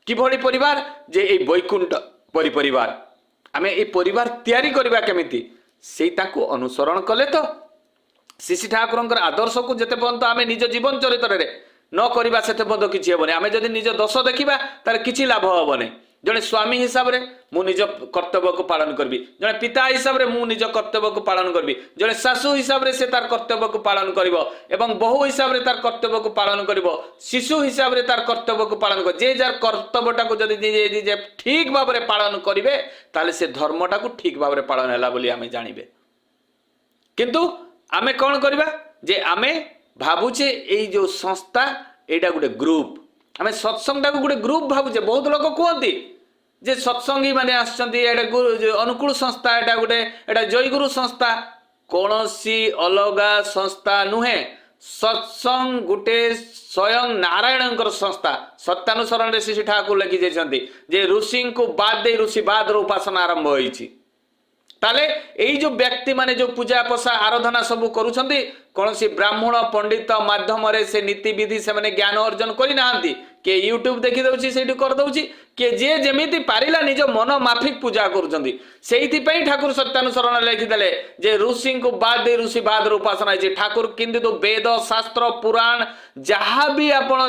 କିଭଳି ପରିବାର? ଯେ ଏଇ ବୈକୁଣ୍ଠ ପରି ପରିବାର। ଆମେ ଏଇ ପରିବାର ତିଆରି କରିବା କେମିତି? ସେଇ ତାକୁ ଅନୁସରଣ କଲେ ତ। ଶ୍ରୀ ଠାକୁରଙ୍କର ଆଦର୍ଶକୁ ଯେତେ ପର୍ଯ୍ୟନ୍ତ ଆମେ ନିଜ ଜୀବନ ଚରିତ୍ରରେ ନ କରିବା ସେତେ ପର୍ଯ୍ୟନ୍ତ କିଛି ହେବନି। ଆମେ ଯଦି ନିଜ ଦୋଷ ଦେଖିବା ତାହେଲେ କିଛି ଲାଭ ହେବନି। ଜଣେ ସ୍ୱାମୀ ହିସାବରେ ମୁଁ ନିଜ କର୍ତ୍ତବ୍ୟକୁ ପାଳନ କରିବି, ଜଣେ ପିତା ହିସାବରେ ମୁଁ ନିଜ କର୍ତ୍ତବ୍ୟକୁ ପାଳନ କରିବି, ଜଣେ ଶାଶୁ ହିସାବରେ ସେ ତାର କର୍ତ୍ତବ୍ୟକୁ ପାଳନ କରିବ, ଏବଂ ବୋହୂ ହିସାବରେ ତାର କର୍ତ୍ତବ୍ୟକୁ ପାଳନ କରିବ, ଶିଶୁ ହିସାବରେ ତାର କର୍ତ୍ତବ୍ୟକୁ ପାଳନ କରିବ। ଯେ ଯାର କର୍ତ୍ତବ୍ୟଟାକୁ ଯଦି ଯେ ଠିକ୍ ଭାବରେ ପାଳନ କରିବେ, ତାହେଲେ ସେ ଧର୍ମଟାକୁ ଠିକ୍ ଭାବରେ ପାଳନ ହେଲା ବୋଲି ଆମେ ଜାଣିବେ। କିନ୍ତୁ ଆମେ କ'ଣ କରିବା? ଯେ ଆମେ ଭାବୁଛେ ଏଇ ଯେଉଁ ସଂସ୍ଥା ଏଇଟା ଗୋଟେ ଗ୍ରୁପ, ଆମେ ସତ୍ସଙ୍ଗଟାକୁ ଗୋଟେ ଗ୍ରୁପ ଭାବୁଛେ। ବହୁତ ଲୋକ କୁହନ୍ତି ଯେ ସତ୍ସଙ୍ଗୀ ମାନେ ଆସିଛନ୍ତି, ଏଇଟା ଅନୁକୂଳ ସଂସ୍ଥା, ଏଇଟା ଜୟଗୁରୁ ସଂସ୍ଥା। କୌଣସି ଅଲଗା ସଂସ୍ଥା ନୁହେଁ। ସତ୍ସଙ୍ଗ ଗୋଟେ ସ୍ୱୟଂ ନାରାୟଣଙ୍କର ସଂସ୍ଥା। ସତ୍ୟାନୁସରଣରେ ଶ୍ରୀ ଠାକୁର ଲେଖି ଯାଇଛନ୍ତି ଯେ ଋଷିଙ୍କୁ ବାଦ ଦେଇ ଋଷିବାଦର ଉପାସନା ଆରମ୍ଭ ହୋଇଛି। ତାହେଲେ ଏଇ ଯେଉଁ ବ୍ୟକ୍ତି ମାନେ ଯେଉଁ ପୂଜା ପୋଷା ଆରାଧନା ସବୁ କରୁଛନ୍ତି, କୌଣସି ବ୍ରାହ୍ମଣ ପଣ୍ଡିତ ମାଧ୍ୟମରେ ସେ ନୀତିବିଧି ସେମାନେ ଜ୍ଞାନ ଅର୍ଜନ କରିନାହାନ୍ତି। କିଏ ୟୁଟ୍ୟୁବ ଦେଖିଦେଉଛି, ସେଇଠି କରିଦେଉଛି, କିଏ ଯିଏ ଯେମିତି ପାରିଲା ନିଜ ମନ ମାଫିକ ପୂଜା କରୁଛନ୍ତି। ସେଇଥିପାଇଁ ଠାକୁର ସତ୍ୟାନୁସରଣ ଲେଖିଦେଲେ ଯେ ଋଷିଙ୍କୁ ବାଦ ଦେଇ ଋଷିବାଦର ଉପାସନା ହେଇଛି। ଠାକୁର କିନ୍ତୁ ବେଦ ଶାସ୍ତ୍ର ପୁରାଣ ଯାହା ବି ଆପଣ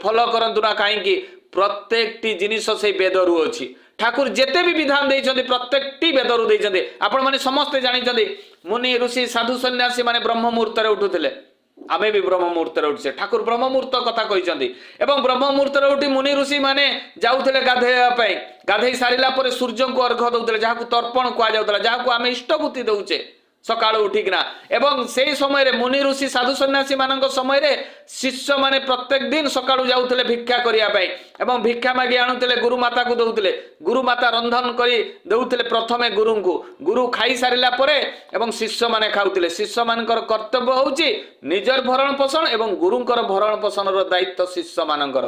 ଫଲୋ କରନ୍ତୁ ନା କାହିଁକି, ପ୍ରତ୍ୟେକଟି ଜିନିଷ ସେଇ ବେଦରୁ ଅଛି। ଠାକୁର ଯେତେ ବି ବିଧାନ ଦେଇଛନ୍ତି ପ୍ରତ୍ୟେକଟି ବେଦରୁ ଦେଇଛନ୍ତି। ଆପଣମାନେ ସମସ୍ତେ ଜାଣିଛନ୍ତି ମୁନି ଋଷି ସାଧୁ ସନ୍ନ୍ୟାସୀ ମାନେ ବ୍ରହ୍ମ ମୁହୂର୍ତ୍ତରେ ଉଠୁଥିଲେ। ଆମେ ବି ବ୍ରହ୍ମ ମୁହୂର୍ତ୍ତରେ ଉଠୁଛେ। ଠାକୁର ବ୍ରହ୍ମ ମୁହୂର୍ତ୍ତ କଥା କହିଛନ୍ତି। ଏବଂ ବ୍ରହ୍ମ ମୁହୂର୍ତ୍ତରେ ଉଠି ମୁନି ଋଷି ମାନେ ଯାଉଥିଲେ ଗାଧେଇବା ପାଇଁ। ଗାଧେଇ ସାରିଲା ପରେ ସୂର୍ଯ୍ୟଙ୍କୁ ଅର୍ଘ୍ୟ ଦେଉଥିଲେ, ଯାହାକୁ ତର୍ପଣ କୁହାଯାଉଥିଲା, ଯାହାକୁ ଆମେ ଇଷ୍ଟଭୂତି ଦେଉଛେ ସକାଳୁ ଉଠିକିନା। ଏବଂ ସେଇ ସମୟରେ ମୁନି ଋଷି ସାଧୁ ସନ୍ନ୍ୟାସୀ ମାନଙ୍କ ସମୟରେ ଶିଷ୍ୟମାନେ ପ୍ରତ୍ୟେକ ଦିନ ସକାଳୁ ଯାଉଥିଲେ ଭିକ୍ଷା କରିବା ପାଇଁ, ଏବଂ ଭିକ୍ଷା ମାଗି ଆଣୁଥିଲେ, ଗୁରୁମାତାକୁ ଦେଉଥିଲେ। ଗୁରୁମାତା ରନ୍ଧନ କରି ଦେଉଥିଲେ ପ୍ରଥମେ ଗୁରୁଙ୍କୁ। ଗୁରୁ ଖାଇସାରିଲା ପରେ ଏବଂ ଶିଷ୍ୟମାନେ ଖାଉଥିଲେ। ଶିଷ୍ୟମାନଙ୍କର କର୍ତ୍ତବ୍ୟ ହେଉଛି ନିଜର ଭରଣ ପୋଷଣ ଏବଂ ଗୁରୁଙ୍କର ଭରଣ ପୋଷଣର ଦାୟିତ୍ୱ ଶିଷ୍ୟମାନଙ୍କର।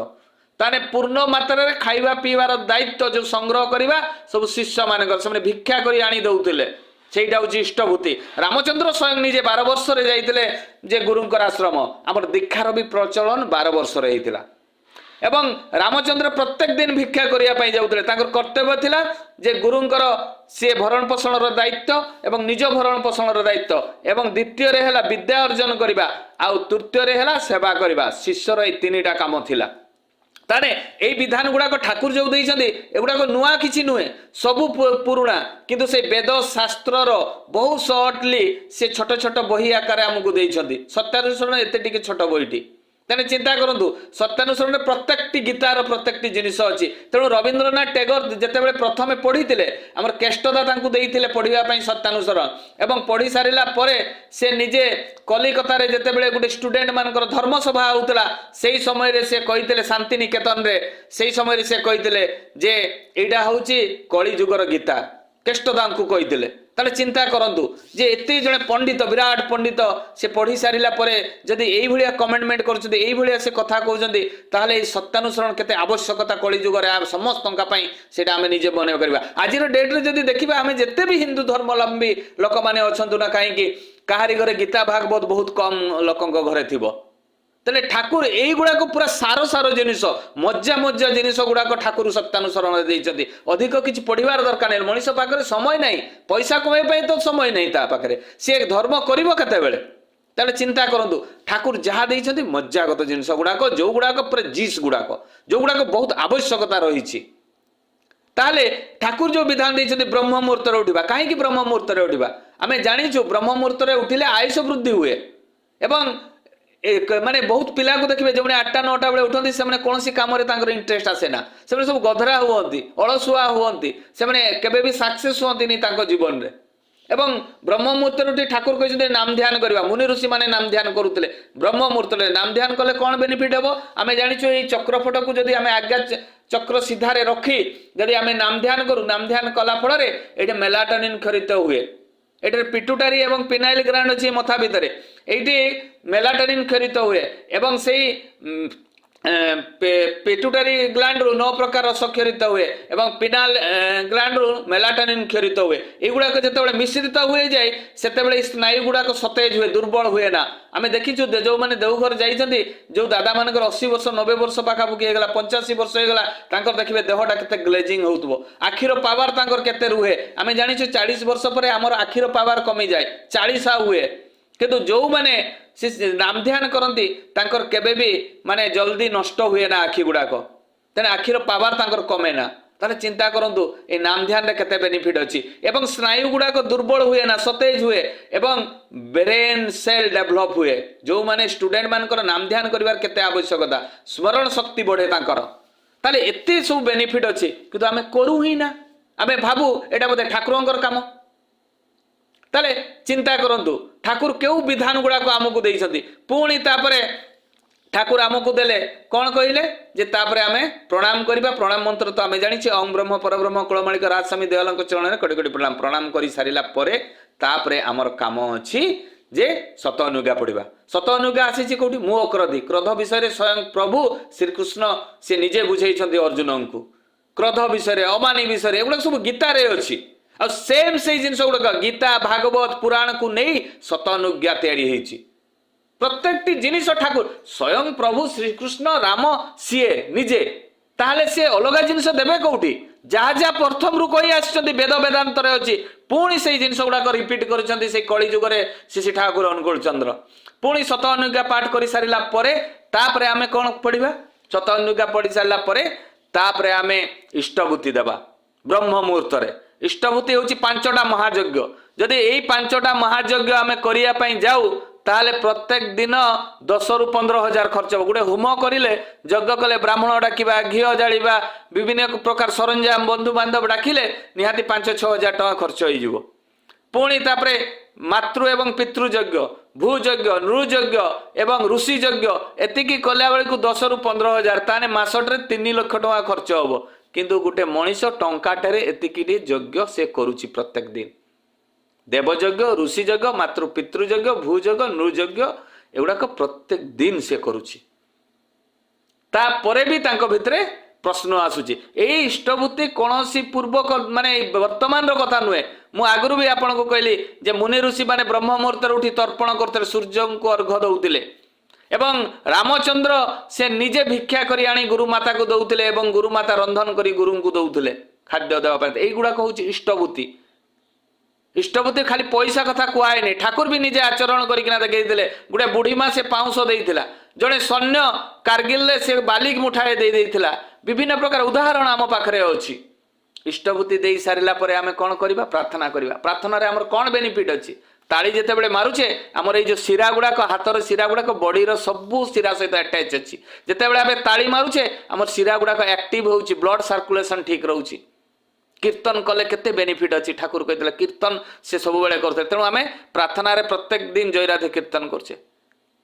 ତାହେଲେ ପୂର୍ଣ୍ଣ ମାତ୍ରାରେ ଖାଇବା ପିଇବାର ଦାୟିତ୍ୱ ଯେଉଁ ସଂଗ୍ରହ କରିବା ସବୁ ଶିଷ୍ୟମାନଙ୍କର। ସେମାନେ ଭିକ୍ଷା କରି ଆଣି ଦେଉଥିଲେ। ସେଇଟା ହେଉଛି ଇଷ୍ଟଭୂତି। ରାମଚନ୍ଦ୍ର ସ୍ୱୟଂ ନିଜେ 12 ବର୍ଷରେ ଯାଇଥିଲେ ଯେ ଗୁରୁଙ୍କର ଆଶ୍ରମ। ଆମର ଦୀକ୍ଷାର ବି ପ୍ରଚଳନ 12 ବର୍ଷରେ ହେଇଥିଲା। ଏବଂ ରାମଚନ୍ଦ୍ର ପ୍ରତ୍ୟେକ ଦିନ ଭିକ୍ଷା କରିବା ପାଇଁ ଯାଉଥିଲେ। ତାଙ୍କର କର୍ତ୍ତବ୍ୟ ଥିଲା ଯେ ଗୁରୁଙ୍କର ସିଏ ଭରଣ ପୋଷଣର ଦାୟିତ୍ୱ ଏବଂ ନିଜ ଭରଣ ପୋଷଣର ଦାୟିତ୍ୱ, ଏବଂ ଦ୍ୱିତୀୟରେ ହେଲା ବିଦ୍ୟା ଅର୍ଜନ କରିବା, ଆଉ ତୃତୀୟରେ ହେଲା ସେବା କରିବା। ଶିଷ୍ୟର ଏଇ ତିନିଟା କାମ ଥିଲା। ताने एई विधान गुड़ाक ठाकुर जो देइछन्ति एगुड़ाक नुआ किछि नुहे सबु पुरुणा किंतु से वेद शास्त्रर बहु सर्टली से छोट छोट बही आकार आमको देइछन्ति सत्यानुसरण एते टिके छोट बहीटी तेने चिंता करंतु सत्यानुसरण प्रत्येक गीतार प्रत्येक जिनिस अच्छी तेणु रवींद्रनाथ टैगोर जितेबाला प्रथमे पढ़ी आमर केष्टदा तांकु देइथिले पढ़िबा पई सत्यानुसरण एवं पढ़ी सारिला परे से निजे कलिकतार जितेबाला गोटे स्टूडेंट मानकर धर्मसभा होउतला सेही समय रे से कहिथिले शांति निकेतन रे सेही समय रे से कहिथिले जे एडा होउची कली जुगर गीता केष्टदा को कहिथिले ताले चिंता करंतु जे एते जणे पंडित विराट पंडित से पढ़ी सारिला परे जदि एई भलिया कमेंटमेंट करछथि एई भलिया से कथा कहउछथि ताले ए सत्यानुसरण केते आवश्यकता कली जुगर आ समस्तंका पई सेटा हमें निजे बने करबा आजिर डेट रे जदि देखिबा हमें जते भी हिंदू धर्मावलंबी लोक माने अछंतु ना काहे कि काहारी घरे गीता भागवत बहुत कम लोकंक घरे थिबो तेले ठाकुर एई गुडा को पूरा सारो सारो जिनिस मज्जा मज्जा जिनिस गुडा को ठाकुर सत्यानुसरण देइछथि अधिक किछि पढिबार दरकार नै मनुष्य पाखरे समय नै पैसा कमाई पई तो समय नै ता पाखरे से धर्म करिवो केते बेले ताले चिंता करंतु ठाकुर जहा देइछथि मज्जागत जिनिस गुडा को जो गुडा को पूरा जीस गुडा को जो गुडा को बहुत आवश्यकता रहिछि ताले ठाकुर जो विधान देइछथि ब्रह्म मुहूर्त रे उठिबा काहे कि ब्रह्म मुहूर्त रे उठिबा आमे जानिछु ब्रह्म मुहूर्त रे उठिले आयुष वृद्धि हुए एवं माने बहुत पिला को देखिए जो 8टा 9टा बेले उठती से कौन कम इंटरेस्ट आसे ना से सब गधरा हुअंती अलसुआ हुअंती से केबे भी सक्सेस हुअंती जीवन रे एवं ब्रह्म मुहूर्त उठी ठाकुर कहते नाम ध्यान करवा मुनि ऋषि माने नाम ध्यान करुले ब्रह्म मुहूर्त नाम ध्यान कले कौन बेनिफिट हम आम जाचु ये चक्रफट को जब आम आज्ञा चक्र सीधारे रखी जदि आम नाम ध्यान करूँ नाम ध्यान कला फल ये मेलाटोनिन खरित हुए ये पिट्यूटारी एवं पिनाइल ग्लैंड अच्छी मथा भितर ये मेलाटोनिन खरित हुए एवं से पिट्यूटारी ग्लैंड रु 9 प्रकार रस क्षरित हुए एवं पिनाल ग्लैंड रु मेलाटोनिन क्षरित हुए युवाक जो मिश्रित हुए जाए से स्नायु गुड़ाक सतेज हुए दुर्बल हुए ना आम देखीचु जो मैंने देवघर जाइए जो दादा मान 80 वर्ष 90 वर्ष पाखापाखि होगा 85 वर्ष होगा देखिए देहटा के ग्लेजिंग हो आखिर पावर केते रुहे आम जाचु 40 वर्ष पर आमर आखिर पावर कमी जाए 40 हुए किंतु जो माने नाम ध्यान करती केबे भी माने जल्दी नष्ट हुए ना आखि गुड़ाक तेना आखिर पावर कमे ना ताले चिंता करंतु ए नाम ध्यान रे केते बेनिफिट अछि एवं स्नायु गुड़ाक दुर्बल हुए ना सतेज हुए एवं ब्रेन सेल डेवलप हुए जो माने स्टूडेंट मानकर नाम ध्यान करिवार केते आवश्यकता स्मरण शक्ति बढ़े तांकर ताले एते सब बेनिफिट अछि किंतु आमे करू ही ना आमे भाबू एटा बोधे ठाकुरंकर काम ताले चिंता करंतु ठाकुर केउ विधान गुड़ा को आमको देइछथि पुणी तापरे ठाकुर आमको देले कौन कहले जे तापरे आमे प्रणाम करिबा प्रणाम मंत्र तो आमे जानिछे ओम ब्रह्म परब्रह्म कुलमालिक राजस्वामी देवालंक चरण रे कडी कडी प्रणाम करि सारिला परे तापरे आमर काम अछि जे सत अनुज्ञा पढ़िबा सत अनुज्ञा आसी कोठी मोह क्रोधी क्रोध विषय रे स्वयं प्रभु श्री कृष्ण से निजे बुझेइछथि अर्जुन को क्रोध विषय रे अमानी विषय रे एगुडा सब गीता रे अछि आ सेम से जिनस गुड़ाक गीता भागवत पुराण को नहीं सत अनुज्ञा तैयारी होती प्रत्येक जिनिस ठाकुर स्वयं प्रभु श्रीकृष्ण राम सीए निजे ताहले से अलग जिनिस देवे कौटी जहाँ जहाँ प्रथम रु कही आसुँच वेद वेदांतर अच्छी पुणी से जिनिस गुड़ाक रिपीट कर कली जुगे श्री ठाकुर अनुकूल चंद्र पुणी सत अनुज्ञा पाठ कर सारा पर आम कौन पढ़ा सत अनुज्ञा पढ़ी सारापर आम इष्टभूति देवा ब्रह्म मुहूर्त इष्टभूति हूँ 5टा महायज्ञ जदि यही 5टा महायज्ञ आम करने जाऊ ताले प्रत्येक दिन 10 ରୁ 15 हजार खर्च हो गोटे होम करें यज्ञ कले ब्राह्मण डाकिबा घी जाड़ा विभिन्न प्रकार सरंजाम बंधु बांधव डाकिले निहाती 5-6 हजार टका खर्च हो पुणी तापरे मातृ एवं पितृयज्ञ भूयज्ञ नृयज्ञ एवं ऋषि यज्ञ एतिकी कला बेलू 10 ରୁ 15 हजार ताने मासटे 3 लाख टका खर्च हम किंतु गोटे मनीष टंकाटे एतिकी यज्ञ से करुच्ची प्रत्येक दिन देवयज्ञ ऋषि यज्ञ मातृ पितृयज्ञ भूयज्ञ नृयज्ञ एगुड़ाक प्रत्येक दिन से करुच्ची तापरे भी तांको भितरे प्रश्न आसूची यही इष्टभूति कौन पूर्वक माने वर्तमान कथा नुहे मु आगु भी आपन को कहली जे मुनि ऋषि माने ब्रह्म मुहूर्त उठी तर्पण करते सूर्य को अर्घ दौले एवं रामचंद्र से निजे भिक्षा करी आनी गुरुमाता को दौले एवं गुरुमाता रंधन करी गुरु को दौले खाद्य देवाई यहीगुड़ाक हूँ इष्टभूति इष्टभूति खाली पैसा कथा कहनी ठाकुर भी निजे आचरण करके देखते गोटे बुढ़ी माँ से पाउंश देता जड़े सैन्य कारगिल से बालिक मुठाए दे देइथिला विभिन्न प्रकार उदाहरण आम पाखरे अछि इष्टभूति दे सारिला परे आमे कोन करबा प्रार्थना करबा प्रार्थना रे हमर कोन बेनिफिट अछि ताली जेते बेले मारुछे हमर ए जो सिरा गुडा को हाथर सिरा गुडा को बॉडी रो सबु सिरा सहित अटैच अछि जेते बेले आमे ताली मारुछे हमर सिरा गुडा को एक्टिव होउछि ब्लड सर्कुलेशन ठीक रहउछि कीर्तन कले केते बेनिफिट अछि ठाकुर कहथिला कीर्तन से सब बेले करथे तेनु आमे प्रार्थना रे प्रत्येक दिन जयराधे कीर्तन करछे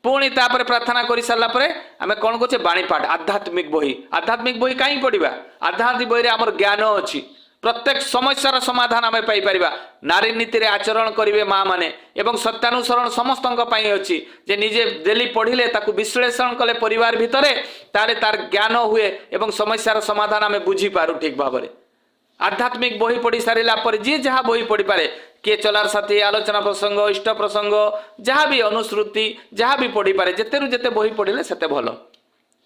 पुणी तापर प्रार्थना कर सारा पर आम कौन कहे बाणीपाठ आध्यात्मिक बही कहीं पढ़ा आध्यात्मिक बही आमर ज्ञान अच्छी प्रत्येक समस्यार समाधान आम पाइपर नारी नीति रे आचरण करेंगे माँ मैंने एवं सत्यानुसरण समस्त अच्छी जे निजे डेली पढ़िले ताकू विश्लेषण कले परिवार भितर ताले तार ज्ञान हुए एवं समस्यार समाधान आम बुझीपारू ठीक भाव में आध्यात्मिक बही पढ़ी सारा पर जी जहाँ बही पढ़ी पारे किए चलार साथी आलोचना प्रसंग इष्ट प्रसंग जहाँ भी अनुश्रुति जहाँ भी पढ़ी पारे जिते जिते बही पढ़िले सेते भल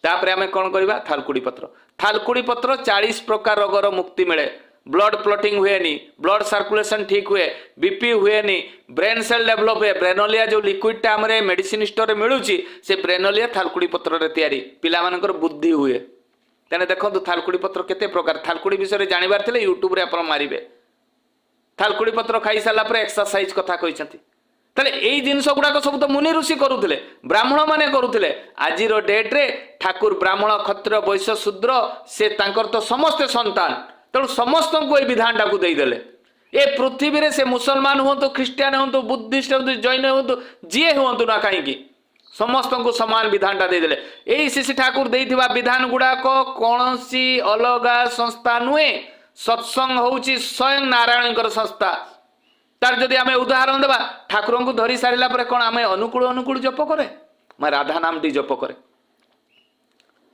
तापर आम कौन करवा थालकुड़ी पत्र 40 प्रकार रोगर मुक्ति मिले ब्लड क्लॉटिंग हुएनी ब्लड सर्कुलेशन ठीक हुए बीपी हुएनी ब्रेन सेल डेवलप हुए ब्रेनोलिया जो लिक्विडटा आम मेडिसिन स्टोर मिलूँ से ब्रेनोलिया थालकुड़ी पत्र तैयारी पिला मानकर बुद्धि हुए तेने देखो थालकुड़ी पत्र केते प्रकार थालकुड़ी विषय जानवर थे यूट्यूब रे आप मारे थालकुड़ी पत्र खाई सारा पर एक्सरसाइज कथा कहते यही जिनस गुड़ाक सब तो मुनि ऋषि करुले ब्राह्मण माने करुले आज डेट रे ठाकुर ब्राह्मण क्षत्रिय वैश्य शूद्र से तो समस्ते संतान तेणु समस्त को यह विधान टाक देदेले ए पृथ्वी रे से मुसलमान हूँ ख्रीस्टियान हूँ बुद्धिस्ट हूँ जैन हूँ जी हूँ ना कहीं समस्त को समान विधानटा देदेले यही श्री ठाकुर देइथिबा विधान गुड़ाक कौन सी अलगा संस्था नुहे सत्संग होउची स्वयं नारायण संस्था तार जदि आमे उदाहरण देबा ठाकुर को धरी सारिला पर कौन आमे अनुकूल अनुकूल जप करे मैं राधा नाम टी जप करे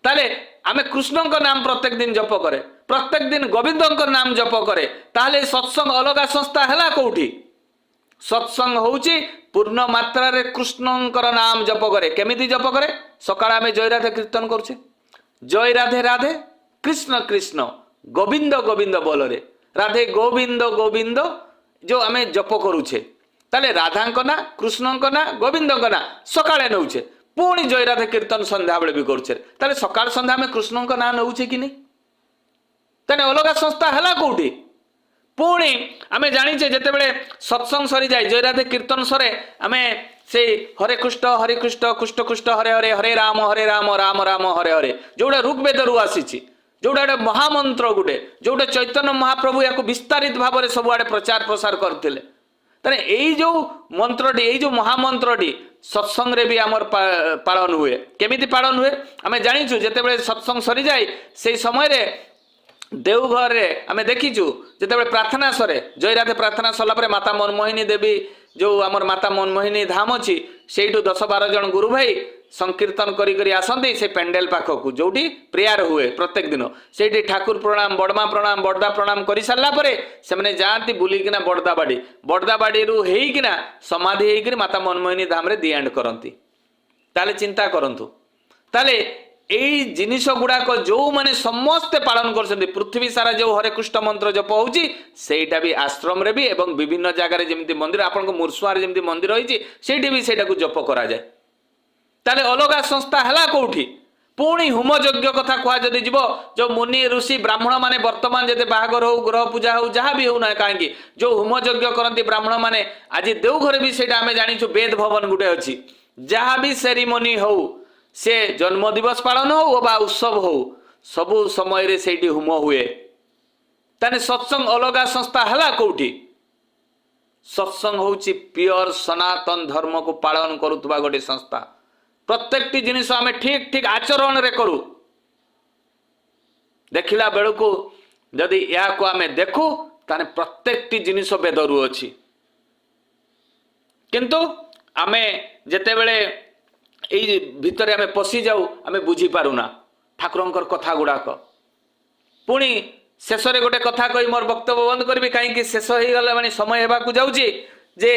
ताले आमे कृष्ण नाम प्रत्येक दिन जप करे प्रत्येक दिन गोविंद नाम जप करे ताले सत्संग अलगा संस्था हैला कोठी सत्संग होउची पूर्ण मात्रा रे कृष्णंकर नाम जप करे केमिति जप करे सकाळ आमे जय राधे कीर्तन करछे जय राधे राधे कृष्ण कृष्ण गोविंद गोविंद बोलरे राधे गोविंद गोविंद जो आमे जप करूछे ताले राधांक ना कृष्णंक ना गोविंदंक ना सकाळे नउछे पुणी जय राधे कीर्तन संध्या बेले भी करूछे ताले सकाळ संध्या आमे कृष्णंक ना नउछे कि नहीं ताने अलगा संस्था हला कोठी पुणी आमे जानिछे जेते बेले सत्संग सरी जाय जय राधे कीर्तन सरे आमे से हरे कृष्ण कृष्ण कृष्ण हरे हरे हरे राम राम राम हरे हरे जोड़ा ऋग्वेद रु आसीछि जोड़ा गोटे महामंत्र गोटे जोटे चैतन्य महाप्रभु या विस्तारित भाव में सबुआड़े प्रचार प्रसार करते तेरे यही जो मंत्रटी यही जो महामंत्रटी सत्संग रे भी आमर पालन हुए केमिति पालन हुए आमे जानिछु जेतेबेले सत्संग सरी जाय से समय रे देवघर रे आमे देखिछु जेतेबेले प्रार्थना सरे जय राधे प्रार्थना सरला परे माता मनमोहिनी देवी जो आमर माता मनमोहिनी धाम अच्छी से 10-12 जन गुरु भाई संकीर्तन करी करी आसंती से पेंडेल पाखक जोटी प्रेयर हुए प्रत्येक दिन से ठाकुर प्रणाम बड़मा प्रणाम बड़दा प्रणाम कर सारा से मैंने जाती बुलिकिना बड़दाबाड़ी रु हेकिना समाधि होकर माता मनमोहिनी धाम रे दी एंड करती ताले चिंता करंतु ताले यही जिनिस गुड़ाक जो मैंने समस्ते पालन कर पृथ्वी सारा जो हरे कृष्ण मंत्र जप होटा भी आश्रम रे भी एवं विभिन्न जगार जमी मंदिर आपन मुर्सुआर जमी मंदिर रही भी से जप करा जाए ताले अलगा संस्था है कौटी पुणी होम यज्ञ कथा कह जदि जीव जो मुनि ऋषि ब्राह्मण माने वर्तमान जब बाहागर हो ग्रह पूजा हो जहाँ भी होना कहीं जो होम यज्ञ करती ब्राह्मण माने आज देवघर भी से आम जाचु वेद भवन गुटे अच्छी जहाँ भी सेरिमनी हो से जन्म दिवस पालन हो बा उत्सव हो सबु समय रे सेठी होम हुए ताने सत्संग अलगा संस्था है कौटी सत्संग होची प्योर सनातन धर्म को पालन करुवा गोटे संस्था प्रत्येक जिनिस आम ठीक ठीक आचरण रे करू देखला बेलू जदि या को आम देखू ताने प्रत्येक जिनिस बेदरू अच्छी किंतु आमे जेतेबेले यही भितर आम पशि जाऊ आम बुझी पारुना ठाकुरंकर कथा गुड़ाक पुणी शेष रे गोटे कथा कही मोर वक्तव्य बंद करी कहीं शेष हो गला माने समय हेबाकू जाउची जे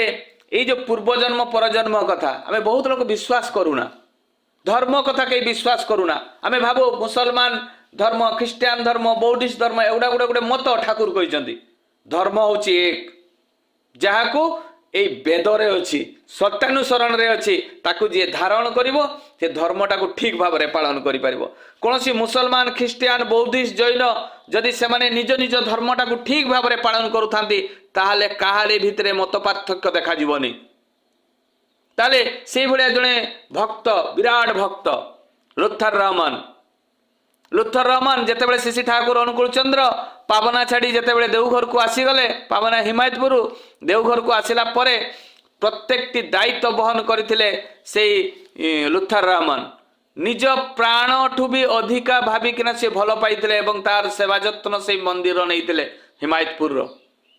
ये जो पूर्वजन्म परजन्म कथा आम बहुत लोग विश्वास करूना धर्म कथा कहीं विश्वास करूना आम भावु मुसलमान धर्म ख्रीस्टियान धर्म बौद्धिस्ट धर्म एगुड़ा गोटे गोटे मत ठाकुर कहते धर्म हूँ एक जहाँ को এই ବେଦରେ ଅଛି, ସତ୍ୟାନୁସରଣରେ ଅଛି। ତାକୁ ଯିଏ ଧାରଣ କରିବ ସେ ଧର୍ମଟାକୁ ଠିକ୍ ଭାବରେ ପାଳନ କରିପାରିବ। କୌଣସି ମୁସଲମାନ, ଖ୍ରୀଷ୍ଟିଆନ, ବୌଦ୍ଧିଷ୍ଟ, ଜୈନ ଯଦି ସେମାନେ ନିଜ ନିଜ ଧର୍ମଟାକୁ ଠିକ୍ ଭାବରେ ପାଳନ କରୁଥାନ୍ତି ତାହେଲେ କାହାରି ଭିତରେ ମତ ପାର୍ଥକ୍ୟ ଦେଖାଯିବନି। ତାହେଲେ ସେଇଭଳିଆ ଜଣେ ଭକ୍ତ, ବିରାଟ ଭକ୍ତ ଲୁଥର ରହମାନ ଯେତେବେଳେ ଶ୍ରୀ ଠାକୁର ଅନୁକୂଳ ଚନ୍ଦ୍ର ପାବନା ଛାଡ଼ି ଯେତେବେଳେ ଦେଓଘରକୁ ଆସିଗଲେ, ପାବନା ହିମାୟତପୁର ଦେଓଘରକୁ ଆସିଲା ପରେ ପ୍ରତ୍ୟେକଟି ଦାୟିତ୍ୱ ବହନ କରିଥିଲେ ସେଇ ଲୁଥର ରହମାନ। ନିଜ ପ୍ରାଣଠୁ ବି ଅଧିକା ଭାବିକିନା ସେ ଭଲ ପାଇଥିଲେ ଏବଂ ତାର ସେବା ଯତ୍ନ ସେଇ ମନ୍ଦିର ନେଇଥିଲେ। ହିମାୟତପୁରର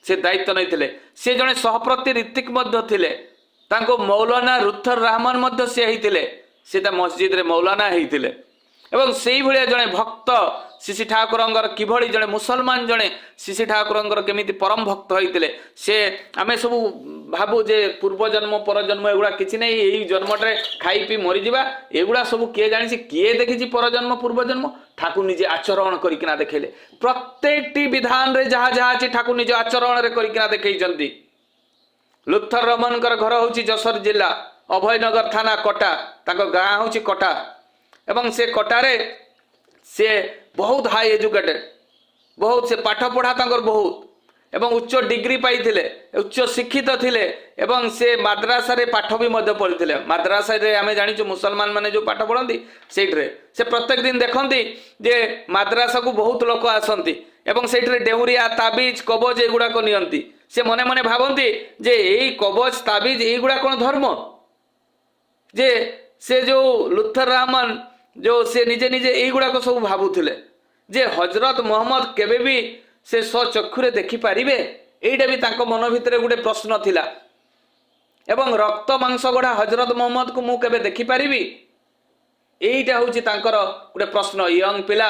ସେ ଦାୟିତ୍ୱ ନେଇଥିଲେ। ସେ ଜଣେ ସହପ୍ରତି ରୀତିକ ମଧ୍ୟ ଥିଲେ। ତାଙ୍କୁ ମୌଲାନା ଲୁଥର ରହମାନ ମଧ୍ୟ ସେ ହେଇଥିଲେ। ସେ ତା ମସଜିଦରେ ମୌଲାନା ହେଇଥିଲେ। ଏବଂ ସେଇଭଳିଆ ଜଣେ ଭକ୍ତ ଶ୍ରୀ ଠାକୁରଙ୍କର କିଭଳି ଜଣେ ମୁସଲମାନ ଜଣେ ଶ୍ରୀ ଠାକୁରଙ୍କର କେମିତି ପରମ ଭକ୍ତ ହୋଇଥିଲେ। ସେ ଆମେ ସବୁ ଭାବୁ ଯେ ପୂର୍ବଜନ୍ମ ପରଜନ୍ମ ଏଗୁଡ଼ା କିଛି ନାହିଁ, ଏଇ ଜନ୍ମଟାରେ ଖାଇ ପିଇ ମରିଯିବା, ଏଗୁଡ଼ା ସବୁ କିଏ ଜାଣିଛି, କିଏ ଦେଖିଛି ପରଜନ୍ମ ପୂର୍ବଜନ୍ମ? ଠାକୁର ନିଜେ ଆଚରଣ କରିକିନା ଦେଖେଇଲେ। ପ୍ରତ୍ୟେକଟି ବିଧାନରେ ଯାହା ଯାହା ଅଛି ଠାକୁର ନିଜ ଆଚରଣରେ କରିକିନା ଦେଖେଇଛନ୍ତି। ଲୁଥର ରହମାନଙ୍କର ଘର ହେଉଛି ଯଶୋର ଜିଲ୍ଲା, ଅଭୟନଗର ଥାନା, କଟା। ତାଙ୍କ ଗାଁ ହେଉଛି କଟା ଏବଂ ସେ କଟାରେ ସେ ବହୁତ ହାଇ ଏଜୁକେଟେଡ୍, ବହୁତ ସେ ପାଠ ପଢ଼ା ତାଙ୍କର ବହୁତ ଏବଂ ଉଚ୍ଚ ଡିଗ୍ରୀ ପାଇଥିଲେ, ଉଚ୍ଚ ଶିକ୍ଷିତ ଥିଲେ ଏବଂ ସେ ମାଦ୍ରାସାରେ ପାଠ ବି ମଧ୍ୟ ପଢ଼ିଥିଲେ। ମାଦ୍ରାସାରେ ଆମେ ଜାଣିଛୁ ମୁସଲମାନ ମାନେ ଯେଉଁ ପାଠ ପଢ଼ନ୍ତି ସେଇଥିରେ ସେ ପ୍ରତ୍ୟେକ ଦିନ ଦେଖନ୍ତି ଯେ ମାଦ୍ରାସାକୁ ବହୁତ ଲୋକ ଆସନ୍ତି ଏବଂ ସେଇଥିରେ ଡେଉଁରିଆ, ତାବିଜ, କବଜ ଏଗୁଡ଼ାକ ନିଅନ୍ତି। ସେ ମନେ ମନେ ଭାବନ୍ତି ଯେ ଏଇ କବଜ, ତାବିଜ ଏଇଗୁଡ଼ା କ'ଣ ଧର୍ମ? ଯେ ସେ ଯେଉଁ ଲୁଥର ରହମାନ ଯେଉଁ ସେ ନିଜେ ନିଜେ ଏଇଗୁଡ଼ାକ ସବୁ ଭାବୁଥିଲେ ଯେ ହଜରତ ମହମ୍ମଦ କେବେ ବି ସେ ସ୍ୱଚକ୍ଷୁରେ ଦେଖିପାରିବେ? ଏଇଟା ବି ତାଙ୍କ ମନ ଭିତରେ ଗୋଟେ ପ୍ରଶ୍ନ ଥିଲା। ଏବଂ ରକ୍ତ ମାଂସ ଗଢ଼ା ହଜରତ ମହମ୍ମଦକୁ ମୁଁ କେବେ ଦେଖିପାରିବି? এইটা হচ্ছে তাঁকর গোটে প্রশ্ন। ইয়ং পিলা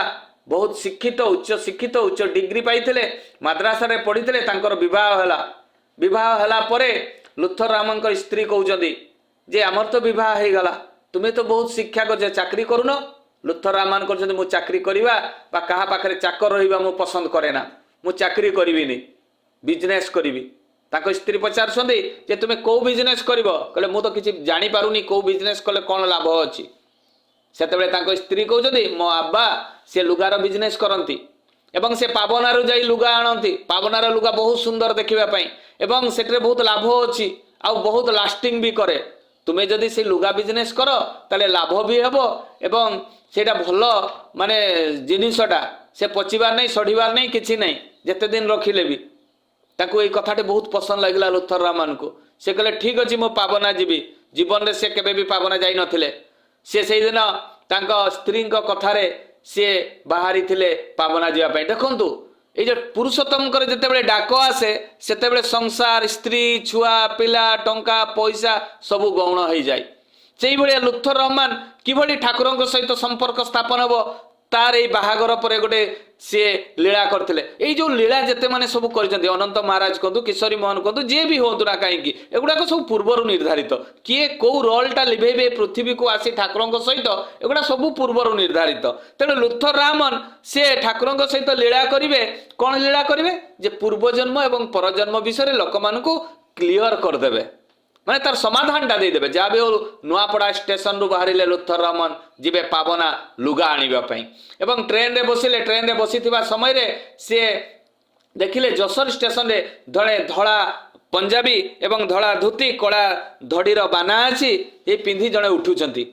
বহুত শিক্ষিত, উচ্চ শিক্ষিত, উচ্চ ডিগ্রি পাইলে, মাদ্রাসারে পড়িলে, তাঁকর বিবাহ হেলা। বিবাহ হেলা পরে লুথর রামঙ্কর স্ত্রী কହୁଛନ୍ତି যে আমার তো বিবাহ হয়ে গলা, তুমি তো বহুত শিক্ষা করছ, চাকরি করুন। লুথর রামান করছেন মু চাকরি করিবা বা কাহা পাখে চাকর রহিবা মু পছন্দ করে না, মু চাকরি করিবিনি, বিজনেস করিবি। তাଙ୍କ স্ত্রী পচারুଛନ୍ତି যে তুমি কেউ বিজনেস করিব? কলে মু তো কিছু জানিপারুনি কেউ বিজনেস কলে কোন লাভ ଅଛି। ସେତେବେଳେ ତାଙ୍କ ସ୍ତ୍ରୀ କହୁଛନ୍ତି ମୋ ଆବା ସେ ଲୁଗାର ବିଜନେସ୍ କରନ୍ତି ଏବଂ ସେ ପାବନାରୁ ଯାଇ ଲୁଗା ଆଣନ୍ତି। ପାବନାର ଲୁଗା ବହୁତ ସୁନ୍ଦର ଦେଖିବା ପାଇଁ ଏବଂ ସେଥିରେ ବହୁତ ଲାଭ ଅଛି ଆଉ ବହୁତ ଲାଷ୍ଟିଂ ବି କରେ। ତୁମେ ଯଦି ସେ ଲୁଗା ବିଜନେସ୍ କର ତାହେଲେ ଲାଭ ବି ହେବ ଏବଂ ସେଇଟା ଭଲ ମାନେ ଜିନିଷଟା, ସେ ପଚିବାର ନାହିଁ, ସଢ଼ିବାର ନାହିଁ, କିଛି ନାହିଁ, ଯେତେ ଦିନ ରଖିଲେ ବି। ତାଙ୍କୁ ଏଇ କଥାଟି ବହୁତ ପସନ୍ଦ ଲାଗିଲା ଲୁଥର ରାମାନଙ୍କୁ। ସେ କହିଲେ ଠିକ୍ ଅଛି ମୁଁ ପାବନା ଯିବି। ଜୀବନରେ ସେ କେବେ ବି ପାବନା ଯାଇନଥିଲେ। ସେ ସେଇଦିନ ତାଙ୍କ ସ୍ତ୍ରୀଙ୍କ କଥାରେ ସିଏ ବାହାରିଥିଲେ ପାବନା ଯିବା ପାଇଁ। ଦେଖନ୍ତୁ ଏଇ ଯେ ପୁରୁଷୋତ୍ତମଙ୍କର ଯେତେବେଳେ ଡାକ ଆସେ ସେତେବେଳେ ସଂସାର, ସ୍ତ୍ରୀ, ଛୁଆ, ପିଲା, ଟଙ୍କା, ପଇସା ସବୁ ଗୌଣ ହେଇଯାଏ। ସେଇଭଳିଆ ଲୁଥର ରହମାନ କିଭଳି ଠାକୁରଙ୍କ ସହିତ ସମ୍ପର୍କ ସ୍ଥାପନ ହେବ ତାର ଏଇ ବାହାଘର ପରେ ଗୋଟେ ସିଏ ଲୀଳା କରିଥିଲେ। ଏଇ ଯେଉଁ ଲୀଳା ଯେତେ ମାନେ ସବୁ କରିଛନ୍ତି, ଅନନ୍ତ ମହାରାଜ କୁହନ୍ତୁ, କିଶୋରୀ ମୋହନ କୁହନ୍ତୁ, ଯିଏ ବି ହୁଅନ୍ତୁ ନା କାହିଁକି, ଏଗୁଡ଼ାକ ସବୁ ପୂର୍ବରୁ ନିର୍ଦ୍ଧାରିତ। କିଏ କେଉଁ ରୋଲଟା ଲିଭେଇବେ ପୃଥିବୀକୁ ଆସି ଠାକୁରଙ୍କ ସହିତ, ଏଗୁଡ଼ା ସବୁ ପୂର୍ବରୁ ନିର୍ଦ୍ଧାରିତ। ତେଣୁ ଲୁଥର ରାମନ ସେ ଠାକୁରଙ୍କ ସହିତ ଲୀଳା କରିବେ। କ'ଣ ଲୀଳା କରିବେ? ଯେ ପୂର୍ବଜନ୍ମ ଏବଂ ପରଜନ୍ମ ବିଷୟରେ ଲୋକମାନଙ୍କୁ କ୍ଲିଅର କରିଦେବେ, ମାନେ ତାର ସମାଧାନଟା ଦେଇଦେବେ। ଯାହା ବି ହଉ ନୂଆପଡ଼ା ଷ୍ଟେସନରୁ ବାହାରିଲେ ଲୁଥର ରହମାନ ଯିବେ ପାବନା ଲୁଗା ଆଣିବା ପାଇଁ ଏବଂ ଟ୍ରେନରେ ବସିଲେ। ଟ୍ରେନରେ ବସିଥିବା ସମୟରେ ସିଏ ଦେଖିଲେ ଯଶୋର ଷ୍ଟେସନରେ ଜଣେ ଧଳା ପଞ୍ଜାବୀ ଏବଂ ଧଳା ଧୋତି, କଳା ଧଡ଼ିର ବାନା ଅଛି, ଏ ପିନ୍ଧି ଜଣେ ଉଠୁଛନ୍ତି।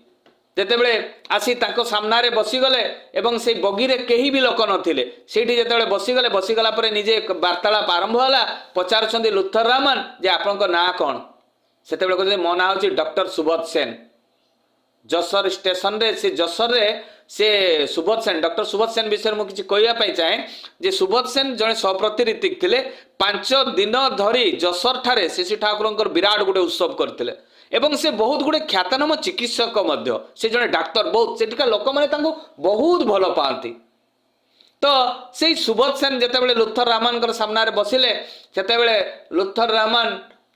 ଯେତେବେଳେ ଆସି ତାଙ୍କ ସାମ୍ନାରେ ବସିଗଲେ ଏବଂ ସେଇ ବଗିରେ କେହି ବି ଲୋକ ନଥିଲେ, ସେଇଠି ଯେତେବେଳେ ବସିଗଲେ, ବସିଗଲା ପରେ ନିଜେ ବାର୍ତ୍ତାଳାପ ଆରମ୍ଭ ହେଲା। ପଚାରୁଛନ୍ତି ଲୁଥର ରାମନ ଯେ ଆପଣଙ୍କ ନାଁ କ'ଣ? ସେତେବେଳେ କହୁଛନ୍ତି ମୋ ନାଁ ହେଉଛି ଡକ୍ଟର ସୁବୋଧ ସେନ। ଯଶୋର ଷ୍ଟେସନରେ ସେ ଯଶୋରରେ ସେ ସୁବୋଧ ସେନ, ଡକ୍ଟର ସୁବୋଧ ସେନ ବିଷୟରେ ମୁଁ କିଛି କହିବା ପାଇଁ ଚାହେଁ ଯେ ସୁବୋଧ ସେନ ଜଣେ ସହପ୍ରତି ରୀତିକ ଥିଲେ। 5 ଦିନ ଧରି ଯଶୋର ଠାରେ ଶ୍ରୀ ଠାକୁରଙ୍କର ବିରାଟ ଗୋଟେ ଉତ୍ସବ କରିଥିଲେ ଏବଂ ସେ ବହୁତ ଗୁଡ଼େ ଖ୍ୟାତନାମ ଚିକିତ୍ସକ ମଧ୍ୟ। ସେ ଜଣେ ଡାକ୍ତର, ବହୁତ ସେଠିକା ଲୋକମାନେ ତାଙ୍କୁ ବହୁତ ଭଲ ପାଆନ୍ତି। ତ ସେଇ ସୁବୋଧ ସେନ ଯେତେବେଳେ ଲୁଥର ରାମନଙ୍କର ସାମ୍ନାରେ ବସିଲେ, ସେତେବେଳେ ଲୁଥର ରାମନ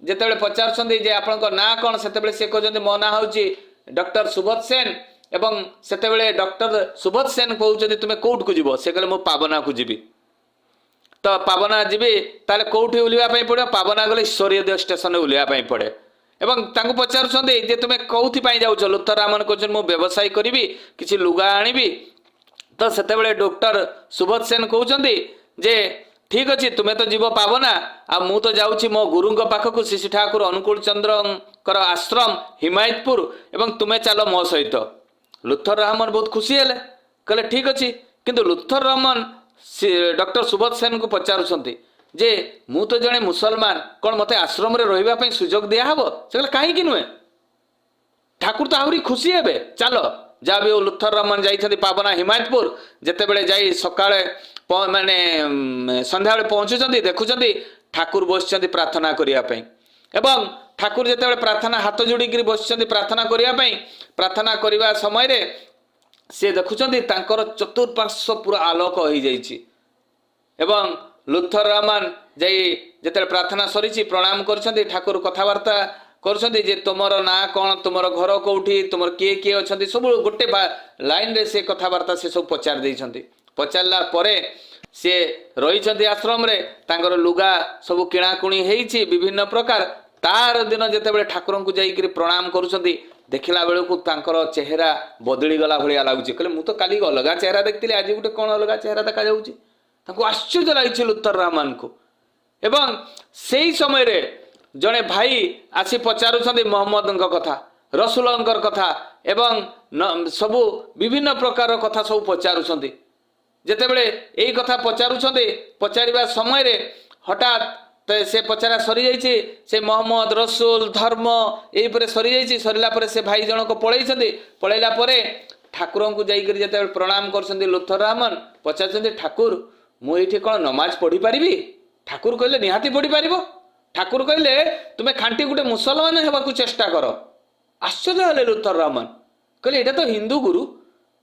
ଯେତେବେଳେ ପଚାରୁଛନ୍ତି ଯେ ଆପଣଙ୍କ ନାଁ କ'ଣ, ସେତେବେଳେ ସେ କହୁଛନ୍ତି ମୋ ନାଁ ହେଉଛି ଡକ୍ଟର ସୁବୋଧ ସେନ। ଏବଂ ସେତେବେଳେ ଡକ୍ଟର ସୁବୋଧ ସେନ କହୁଛନ୍ତି ତୁମେ କେଉଁଠିକୁ ଯିବ? ସେ କହିଲେ ମୁଁ ପାବନାକୁ ଯିବି। तो पावना जीवी ताले कोठी ओल्हिबा पई पड़े पावना गले ईश्वरीय स्टेशन ओल्हिबा पई पड़े एवं तांको पचारुछन्ते जे तुमे कोथि पई जाउछ लुथर रामन कहछन मु व्यवसाय करिवि किछि लुगा आनिबि तो सेतेबेले डॉक्टर सुबोध सेन कहउछन्ती जे ठीक अछि तुमे तो जीव पावना आ मु तो जाउछि मो गुरुंग पाखकु श्री ठाकुर अनुकूल चंद्रकर आश्रम हिमायतपुर एवं तुमे चलो मो सहित लुथर रामन बहुत खुशी हेले कहले ठीक अछि किंतु लुथर रामन डॉक्टर सुबोध सेन को पचारुछन्ती जे मु तो जने मुसलमान कौन मते आश्रम रे रहिबा पई सुजोग दिया हबो से कहले काहे कि नुए ठाकुर तो आहुरी खुशी हेबे चलो जा भी लुथर रामन जाइछन्ती पावना हिमायतपुर जेते बेले जाई सकाळे माने संध्या बेले पहुंचुछन्ती देखुछन्ती ठाकुर बसछन्ती प्रार्थना करिया पई एवं ठाकुर जेते बेले प्रार्थना हाथ जोड़ी करी बसछन्ती प्रार्थना करिया पई प्रार्थना करिवा समय रे से देखुछन्ती तांकर चतुर्पार्श्व पूरा आलोक होई जाईछि एवं लुथर रामन जाई जेते प्रार्थना सरीछि प्रणाम करछन्ती ठाकुर कथावार्ता करछन्ती जे तुमर ना कोन तुमर घर कोठी तुमर किए किए अछन्ती सब गोटे लाइन रे से कथावार्ता से सब पचार देइछन्ती पचारला परे से रहिछन्ती आश्रम रे तांकर लुगा सब किणाकुणी हेइछि विभिन्न प्रकार तार दिन जेते बेले ठाकुर को जाई करी प्रणाम करूछन्ती देखिला बेले को तांकर चेहरा बदली गला भलिया लागुछि कहले मु तो काली अलगा चेहरा देखतिले आज गुटे कोन अलगा चेहरा देखा जाउछि तांको आश्चर्य लागिछि लुथर रामन को एवं सेही समय रे जड़े भाई आसी पचारुछन्ती मोहम्मद कथा रसूलंकर कथा एवं सबु विभिन्न प्रकार कथा सब पचारुछन्ती जेते बेले एई कथा पचारुछन्ती पचारिबा समय रे हठात तो से पचारा सरी जाइछि से मोहम्मद रसूल धर्म एई परे सरी जाइछि सरीला परे से भाई जनक पळैछन्ती पळैला परे ठाकुर को जाई करी जेते प्रणाम करछन्ती लुथर रामन पचारछन्ती ठाकुर मु एठी कोन नमाज पढ़ी परिबी ठाकुर कहले निहाती पढ़ी परिबो ठाकुर कहले तुमे खांटी गुटे मुसलमान हेबाकू चेष्टा करो आश्चर्य हले लुथर रामन कहले एटा तो हिंदू गुरु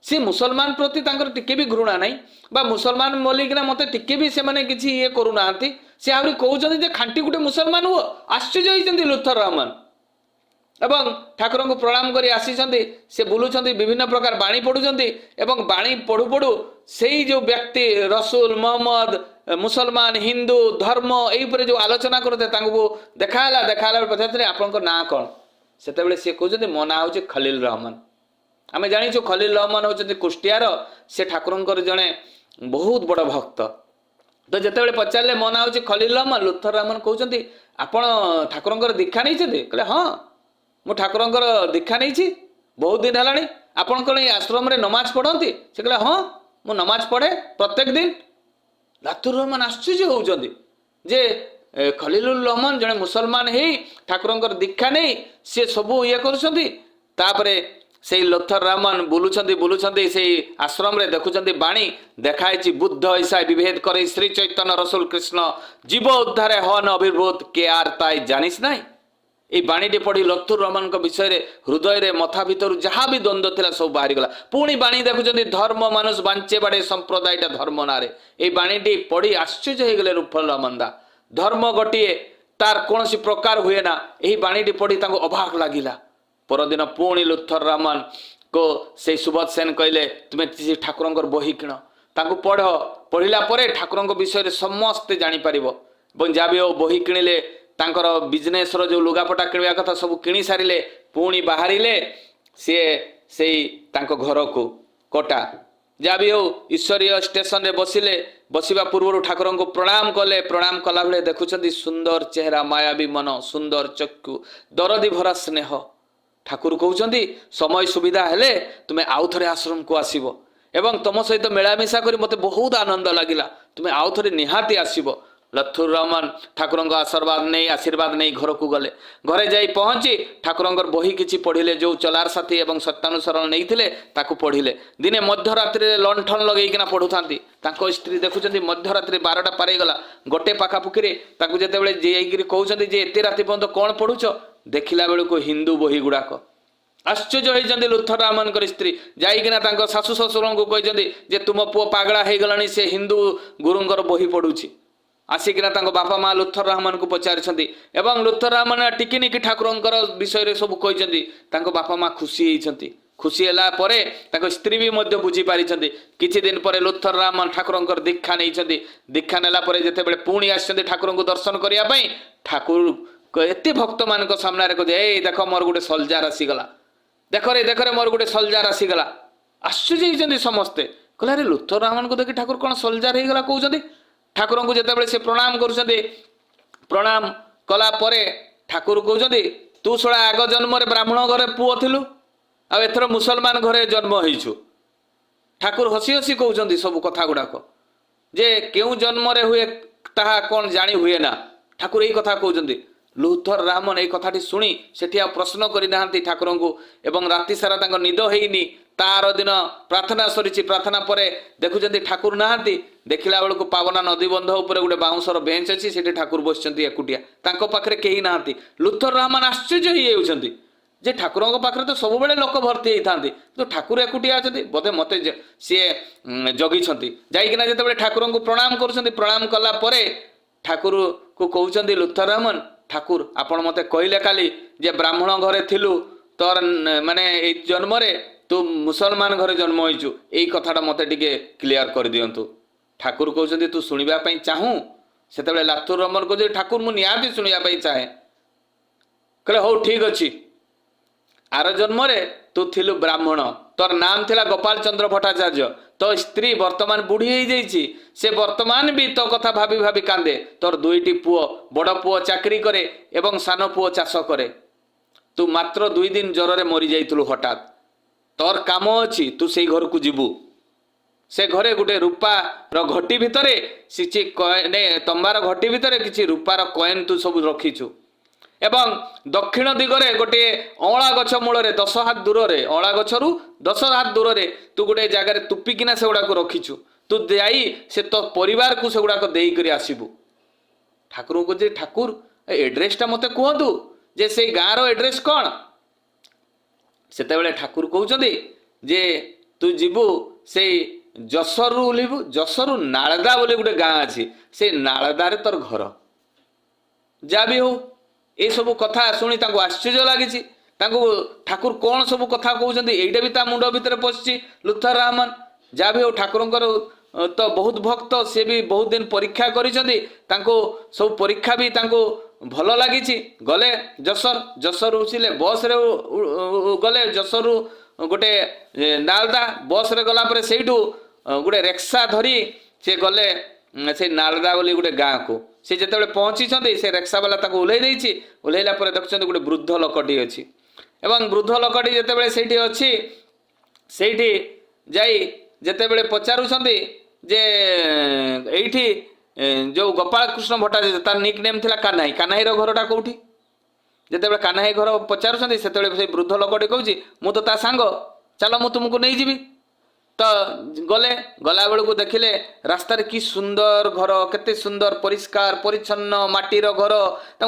सी मुसलमान प्रति तांकर टिके भी घृणा नहीं बा मुसलमान बोलिकिना मते टिके भी से माने किछि ये करू नांती से आहुरी कहउछन्ती जे खांटी गुटे मुसलमान हो आश्चर्य होइछन्ती लुथर रामन एवं ठाकुर को प्रणाम करी आसीछन्ती से बुलुछन्ती विभिन्न प्रकार बाणी पढुछन्ती एवं बाणी पढु पढु सेई जो व्यक्ति रसूल मोहम्मद मुसलमान हिंदू धर्म एई परे जो आलोचना करते तांको देखाला पचारते आपनकर ना कोन सेते बेले से कहउछन्ती मो ना होछि खलील रहमान आमे जानिछु खलील रहमान होछन्ती कुष्टियार से ठाकुरंकर जणे बहुत बड़ भक्त तो जेते बेले पचारले मो ना होछि खलील रहमान लुथर रामन कहउछन्ती आपण ठाकुरंकर दीक्षा नैछन्ती कहले हां मु ठाकुरंकर दीक्षा नैछि बहुत दिन हलाणी आपण कोन आश्रम रे नमाज पढ़ंती से कहले हां मु नमाज पढ़े प्रत्येक दिन लुथर रहमान आश्चर्य होउछन्ती जे खलीलुर रहमान जने मुसलमान हेई ठाकुरंकर दीक्षा नै से सबु ये करूछन्ती तापरे से लुथर रामन बुलुछन्ती से आश्रम रे देखुछन्ती बाणी देखाइछि बुद्ध ईसा विभेद करे श्री चैतन्य रसूल कृष्ण जीव उद्धारे हन अभिभूत के आर ताई जानिस नाही ए बाणीटी पढ़ी लुथर रामन विषय रे हृदय रे मथा भितर जहाँ भी द्वंद्व थिला सब बाहरी गला पुणी बाणी देखुछन्ती धर्म मानुष बांचे बाड़े संप्रदायटा धर्म नारे ए बाणीटी पढ़ी आश्चर्य हो गले लुथर रामन दा धर्म गोटिए तार कौन प्रकार हुए ना यही बाणीटी पढ़ी तांको अभाग लागिला परदिन पुणी लुथर रामन को से सुबोध सेन कहले तुमे ठाकुरंकर बही किण तांको पढ़िला परे ठाकुरंक विषय रे समस्त जानि परिबो बन जाबे ओ बही किणिले तांकर बिजनेस रो जो लुगापटा किणवा कथा सब किणी सारिले पुणी बाहरिले से तांको घर को कोटा जाबी हो ईश्वरीय स्टेशन रे बसिले बसिबा पूर्व ठाकुर को प्रणाम कले प्रणाम कला बेले देखुछन्ती सुंदर चेहरा मायावी मन सुंदर चक्षु दरदी भरा स्नेह ठाकुर कहउछन्ती समय सुविधा हेले तुमे आउ थरे आश्रम को आसीबो एवं तुम सहित मेलामिशा करी मते बहुत आनंद लागिला तुमे आउ थरे निहाती आसीबो लुथर रामन ठाकुर आशीर्वाद नहीं घर को गले घरे जाई पहुंची ठाकुर बही किछि पढ़िले जो चलार साथी एवं सत्यानुसरण नहीं ताकू पढ़िले दिने मध्यरात्रि लंठन लगेकिना पढ़ुथांती तांको स्त्री देखुछन्ती मध्यरात्रि 12टा पारे गला गोटे पाखापुखी ताकू जेतेबेले जेइगिरी कहउछन्ती जे एते राति पर्यंत कोन पढ़ुछ देखिला बेलको हिंदू बही गुड़ाक आश्चर्य होइछन्ती लुथर रामन स्त्री जाइकिना तांको सासु ससुर को कहइछन्ती जे तुम पुओ पागला हे गलानी से हिंदू गुरुंकर बही पढ़ुछि आसिकिना तांको बापा माँ लुथर रामन को पचारिछन्ती एवं लुथर रामन टिकिनिकी ठाकुरंकर विषय रे सब कहइछन्ती तांको बापा माँ खुशी होइछन्ती खुशी है परे स्त्री भी मध्य बुझी पारी किछि दिन पर लुथर रामन ठाकुर दीक्षा नहीं दीक्षा नेला परे जेतेबेले पुणी आछन्ते ठाकुर को दर्शन करने ठाकुर एत भक्त मान सामने कहते ए देख मोर गोटे सलजार आसीगला देख रे मोर गोटे सलजार आसीगला आश्चर्य होती समस्ते कहला रे लुथर रामन को देखि ठाकुर कौन सलजार होगा कहते ठाकुर को जिते से प्रणाम कर प्रणाम कला परे ठाकुर कहते तू शोड़ा आग जन्म ब्राह्मण घरे पुओ थिलु आ एथर मुसलमान घरे जन्म होइछु ठाकुर हसी हसी कहते सब कथा गुड़ाक जे क्यों जन्म हुए ताहा कौन जानी हुए ना ठाकुर यही कथा कहते लुथर रामन यही कथाटी शुणी सेठी आ प्रश्न करना ठाकुर को एवं राति सारा निद होइनी तार दिन प्रार्थना सरी प्रार्थना पर देखुं ठाकुर नहांती देखला बेलू पावना नदी बंध उपर गोटे बाउंसर बेंच अच्छी से ठाकुर बस एकुटिया पाखे कहीं ना लुथर रामन आश्चर्य होती जे ठाकुर पाखे तो सब बड़े लोक भर्ती होती तो ठाकुर एकुटिया अच्छा बोधे मत सी जगी जाइना जिते ठाकुर को प्रणाम प्रणाम कला ठाकुर को कहते लुथर रामन ठाकुर आपण मते कहले काली जे ब्राह्मण घरे थिलु तोर माने ए जन्म रे तू मुसलमान घरे जन्म होइछु एई कथाटा मते टिके क्लियर कर दियंतु ठाकुर कहउछन्ती तू सुनिबा पई चाहू सेतेबेले लातुर रमन को जे ठाकुर मु नियाती सुनिबा पई चाहे कहले हो ठीक अछि आर जन्म रे तू थिलु ब्राह्मण तोर नाम थिला गोपाल चंद्र भट्टाचार्य तो स्त्री वर्तमान बुढ़ी हो जाइछि से वर्तमान भी तो कथा भाभी भाभी कांदे तोर दुईटी पुओ बड़ पुओ चाकरी करे एवं सान पुओ चाष करे तू मात्र 2 दिन ज्वर रे मरी जाइतलु हठात तोर काम अछि तू से घर को जीवु से घरे गोटे रूपार घटी भितरे सिची कॉइन तंबार घटी भितरे किछि रूपार कॉइन तू सब रखिछु एवं दक्षिण दिगरे गोटे अँला गछ मूल 10 हाथ दूर रे अँला गछरु 10 हाथ दूर रे तू गोटे जगार तुपिकिना से गुड़ाक रखिछु तू जाई से तो परिवार को से गुड़ाक देई करी आसीबु ठाकुर को जे ठाकुर एड्रेसटा मते कहतु जे से गाँव एड्रेस कौन सेतेबेले ठाकुर कहउछन्ती जे तू जीवु से जसरु ओलिबु जसरु नालदा बोली गोटे गाँ अछि से नालदारे तोर घर जा भी हो ये सब कथा शुणी आश्चर्य लगी ठाकुर कौन सब कथा कहते यहीटा भी मुंड भितर पशि लुथर रामन जहाँ भी हो ठाकुर तो बहुत भक्त सी भी बहुत दिन परीक्षा कर सब परीक्षा भी भल लगी गले जसर जसर उठिले बस रे गले जसर गोटे नालदा बस रे गला पर सेठू गोटे रिक्शा धरी से गले से नालदा बोली गोटे गाँ को से जिते पहुँची से रिक्शा वाला ओह्लै देछि ओह्लैला पर देखुछन्ति गोटे वृद्ध लोकटी अछि एवं वृद्ध लोकटी जिते सेठी अछि सेठी जाई जिते पचारुछन्ति जे एठी जो गोपाल कृष्ण भट्टाचार्य तार निक नेम थिला कान्हाई कान्हाई रो घरटा कोठी जिते कान्हाई घर पचारुछन्ति सेतेबेले से वृद्ध लोकटी कहउछि मु तो ता सांग चलो मु तुमको नहीं जीवी तो गले गला बेलू देखिले रास्तार कि सुंदर घर केते सुंदर परिष्कार परिच्छन्न माटीर घर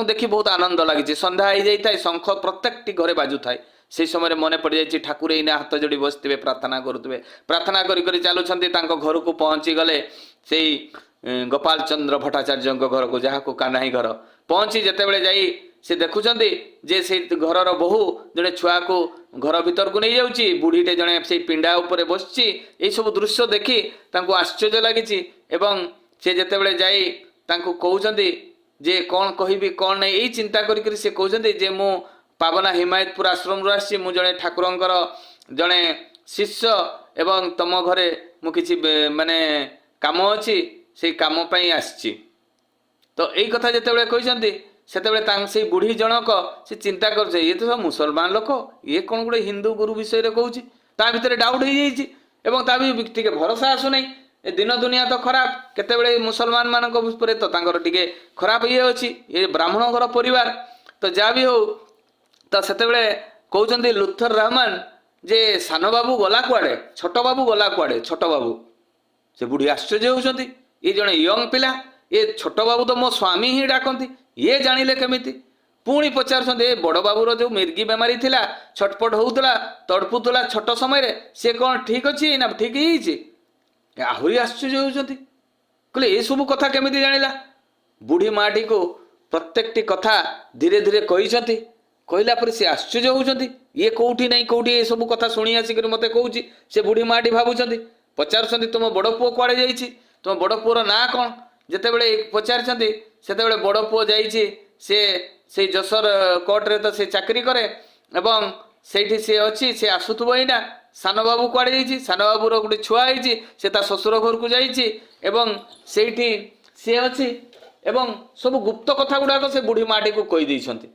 देखि बहुत आनंद लगी संध्या हो जाए शंख प्रत्येकटी घरे बाजू थाए से समय मन पड़ जाए ठाकुर एना हाथ जोड़ी बसते प्रार्थना करुवे प्रार्थना करी चलुंट घर को पहुँची गले से गोपाल चंद्र भट्टाचार्य घर को जहाँ को कान्हाई घर पहुँची जिते जाई से देखुंट जे से घर बहु जड़े छुआ को घर भीतर को नहीं जाऊँगी बुढ़ीटे जड़े से पिंडा उपरे बसची ये सब दृश्य देखी आश्चर्य लगी से जिते जाई कहते जे कौन कहि कौन नहीं यही चिंता करी से कहते जे मु पावना हिमायतपुर आश्रम आसी मु जड़े ठाकुर जड़े शिष्य एवं तम घरे मु किछि माने काम अच्छी से काम पाई आसी तो यही कथा जिते कहते से बुढ़ी जनक से चिंता कर ये तो सब मुसलमान लोक ये कौन गोटे हिंदू गुरु विषय रे कहूँ ता भितर डाउट हो जाए टी भरोसा आसुना दिन दुनिया तो खराब केते मुसलमान मान तो टे खराब ये अच्छी ये ब्राह्मण घर परिवार तो जहाँ भी हो तो से कहते लुथर रामन जे सान बाबू गला कुआड़े छोट बाबू गला कुआड़े छोट बाबू से बुढ़ी आश्चर्य होती ये जड़े यंग पिला ये छोट बाबू तो मो स्वामी ही डाकती ये जानिले केमिति पुणी पचार बड़ बाबूर जो मिर्गी बेमारी थिला छटपट होउतला तड़पुतला छोट समय रे से कौन ठीक अच्छी ना ठीक ही आहरी आश्चर्य होती कहले ये सब कथा केमिति जानिला बुढ़ी माटी को प्रत्येकटी कथा धीरे धीरे कहला पर सी आश्चर्य होउछंती ये कोठी नहीं कोठी ए सब कथा सुनी आसिक मते कहूची से बुढ़ी माटी भावुछंती पचारुछंती तुम बड़ पुओ कुआड़े जाइछि तुम बड़ पुओर ना कौन जेतेबेले पचारिछंती सेतेबेले बड़ पुओ जाइछि से जसर कोर्ट रे तो से चाकरी करे एवं सेठी से अच्छी से आसुथबो एना सान बाबू कुआड़े जाइछि सान बाबूर गोटे छुआ होइछि से ता ससुर घर को जाइछि एवं सेठी से अच्छी एवं सब गुप्त कथा गुड़ाक से बुढ़ी माटी को कही देइछंती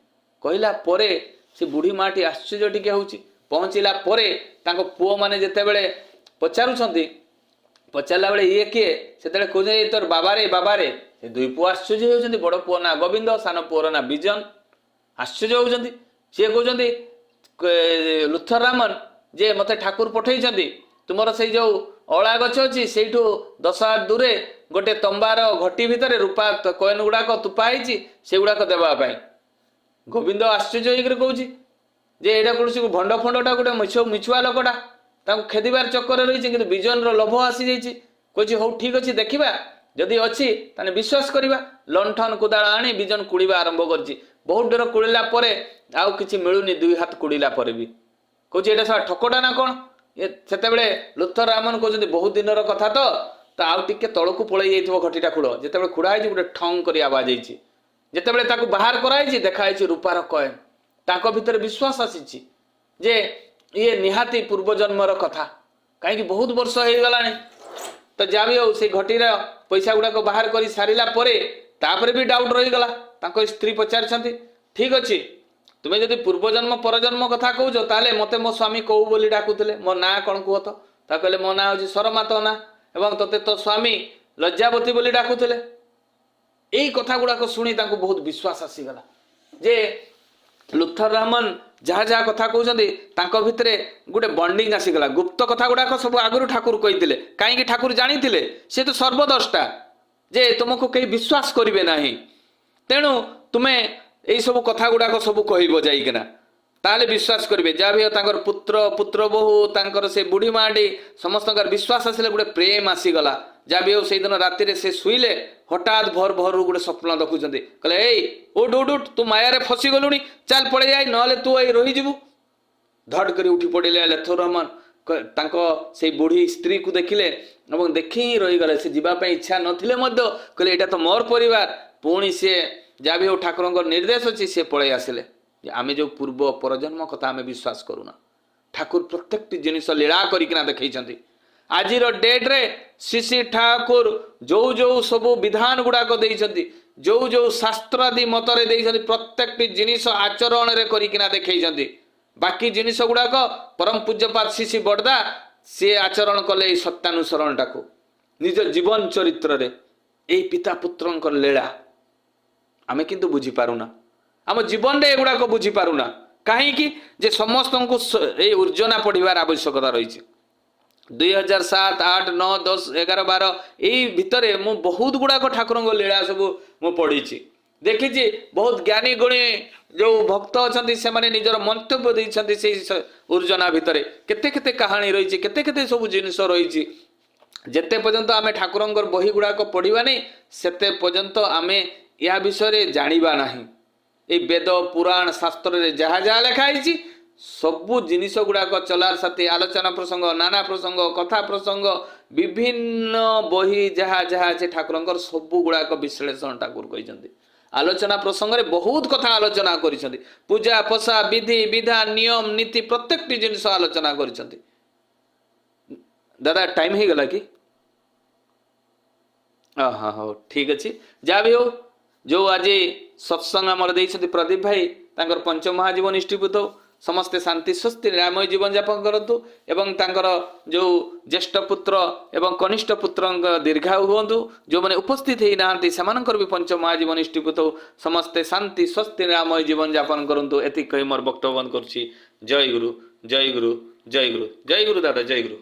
कहला परे से बुढ़ी माटी आश्चर्य टिके होउछि पहुँचला परे तांको पुओ माने जेतेबेले पचारुछंती पचारला बेले ये किए से कहे तोर बाबारे से दुई पुओ आश्चर्य होउछंती बड़ पुओ ना गोविंद सान पुओर ना विजन आश्चर्य होउछंती सी कहउछंती लुथर रामन जे मते ठाकुर पठेइछंती तुमर से जो अला गछ अछि सेठू 10 हाथ दूरे गोटे तंबार घटी भितर रूपा कएन गुड़ाक तुपा होइछि से गुड़ाक देबा पाई गोविंद आश्चर्य होकर कहूँ जे एटा कौन भंड फंडटा गोटे मिछुआ लोकटा खेदिबार चक्कर रही कि विजन लोभ आसी जाइए कहे हौ ठीक अच्छे देखा जदि अच्छी ताने विश्वास करवा लंठन कुदाल आनी विजन कुड़ा आरंभ कर बहुत डर कुड़िला आउ कि मिलूनी 2 हाथ कुड़िला भी कहे एटा सब ठकटा ना कौन से लुथर रामन कहते बहुत दिन कथा तो आउ टे तलू पलि जाइए घटीटा खुड़ जिते खुड़ा गोटे ठंग कर आवाज आई जितेबाला बाहर कराई देखाई रूपार कएन ताको भितर विश्वास आसी जे ये निहाती पूर्वजन्मर कथा कहीं बहुत वर्ष हो गला तो जहाँ भी हो से घटीर पैसा गुड़ाक बाहर कर सारा तापर भी डाउट रहीगला स्त्री पचारि ठीक अच्छे तुम्हें जब पूर्वजन्म परजन्म कथा कौच ताले मते मो स्वामी कौ बोली डाकुले मो ना कौन कह तो कहले मो ना हूँ शरमा तो ना एवं तोते तो स्वामी लज्जावती बोली डाकुले यही कथा गुड़ाक शुणी बहुत विश्वास आसीगला जे लुथर रामन जहाँ जहाँ कथा कहते भितर गोटे बंडिंग आसीगला गुप्त कथा गुड़ाक सब आगुरी ठाकुर कही कहीं ठाकुर जानी सी तो सर्वद्रष्टा जे तुमको कहीं विश्वास करेंगे ना तेणु तुम्हें यही सब कथा गुड़ाक सब कह जाइकिना ताले विश्वास करेंगे जहाँ भी हो पुत्र पुत्र बोहू तांकर से बुढ़ी माटी समस्त विश्वास आसिले गोटे प्रेम आसीगला जहाँ भी हो से दिन राति से शुईले हठात भोर भोर गोटे स्वप्न देखुं कहले उठ उठ उठ तू मायारे फसी गलुनी चल पड़े जाए ना तू आई रहीजु धड़ कर उठी पड़े लुथर रामन से बुढ़ी स्त्री को देखिले और देखी ही रहीगले से जावाई इच्छा नथिले कहले यहाँ तो मोर परिवार पुणी सी जहाँ भी हो ठाकुर निर्देश अच्छी सी पलि आसिले आम जो पूर्व परजन्म कथा आम विश्वास करूना ठाकुर प्रत्येक जिनिस लीला करना देखते आज डेट रे श्री ठाकुर जो जो सब विधान गुड़ाक जो जो शास्त्रादि मतरे प्रत्येक जिनिस आचरण रे करिकिना देखते बाकी जिनिस गुड़ाक परम पूज्यपाद श्री बड़दा सी आचरण कले सत्यानुसरण टाक निज जीवन चरित्र रे ए पिता पुत्र लीला आमे किंतु बुझी पारुना आम जीवन रे एगुड़ाक बुझी पारुना कहीं जे समस्त को ऊर्जना पढ़वार आवश्यकता रही 2007, 8, 9, 10, 11, 12 यही भितर मु बहुत गुड़ाक ठाकुर लीला सब मु पढ़ी देखी बहुत ज्ञानी गुणी जो भक्त अच्छा से निजर मंतव्य देते से ऊर्जना भितर केते केते कहानी रही केते केते सब जिनिस रही जेते पर्यंत आमे ठाकुर बही गुड़ाक पढ़ा नहीं सेते पर्यंत आमे या विषय जानिबा नहीं ये वेद पुराण शास्त्र रे जहाँ जहाँ लिखाई सबू जिनिस गुड़ाक चलार साथी आलोचना प्रसंग नाना प्रसंग कथा प्रसंग विभिन्न बही जहाँ जहाँ अच्छे ठाकुर सबू गुड़ाक विश्लेषण ठाकुर कहते आलोचना प्रसंग रे बहुत कथा आलोचना कर पूजा पशा विधि विधान नियम नीति प्रत्येक जिनिस आलोचना कर दादा टाइम हो गला कि हाँ हाँ हाँ ठीक अच्छे जहाँ भी हो जो आज सत्संग आमर देते प्रदीप भाई तांकर पंच महाजीवन इष्टिभूत समस्ते शांति स्वस्ति निरामय जीवन यापन करतु एवं तांकर जो ज्येष्ठ पुत्र एवं कनिष्ठ पुत्र दीर्घायु हुंतु जो मैंने उपस्थित ही नहांती सेमानंकर भी पंच महाजीवन इष्टिभूत समस्ते शांति स्वस्ति निरामय जीवन यापन करतु एति कही मोर वक्तव्य बंद करछि। जय गुरु जय गुरु जय गुरु जय गुरु दादा जय गुरु।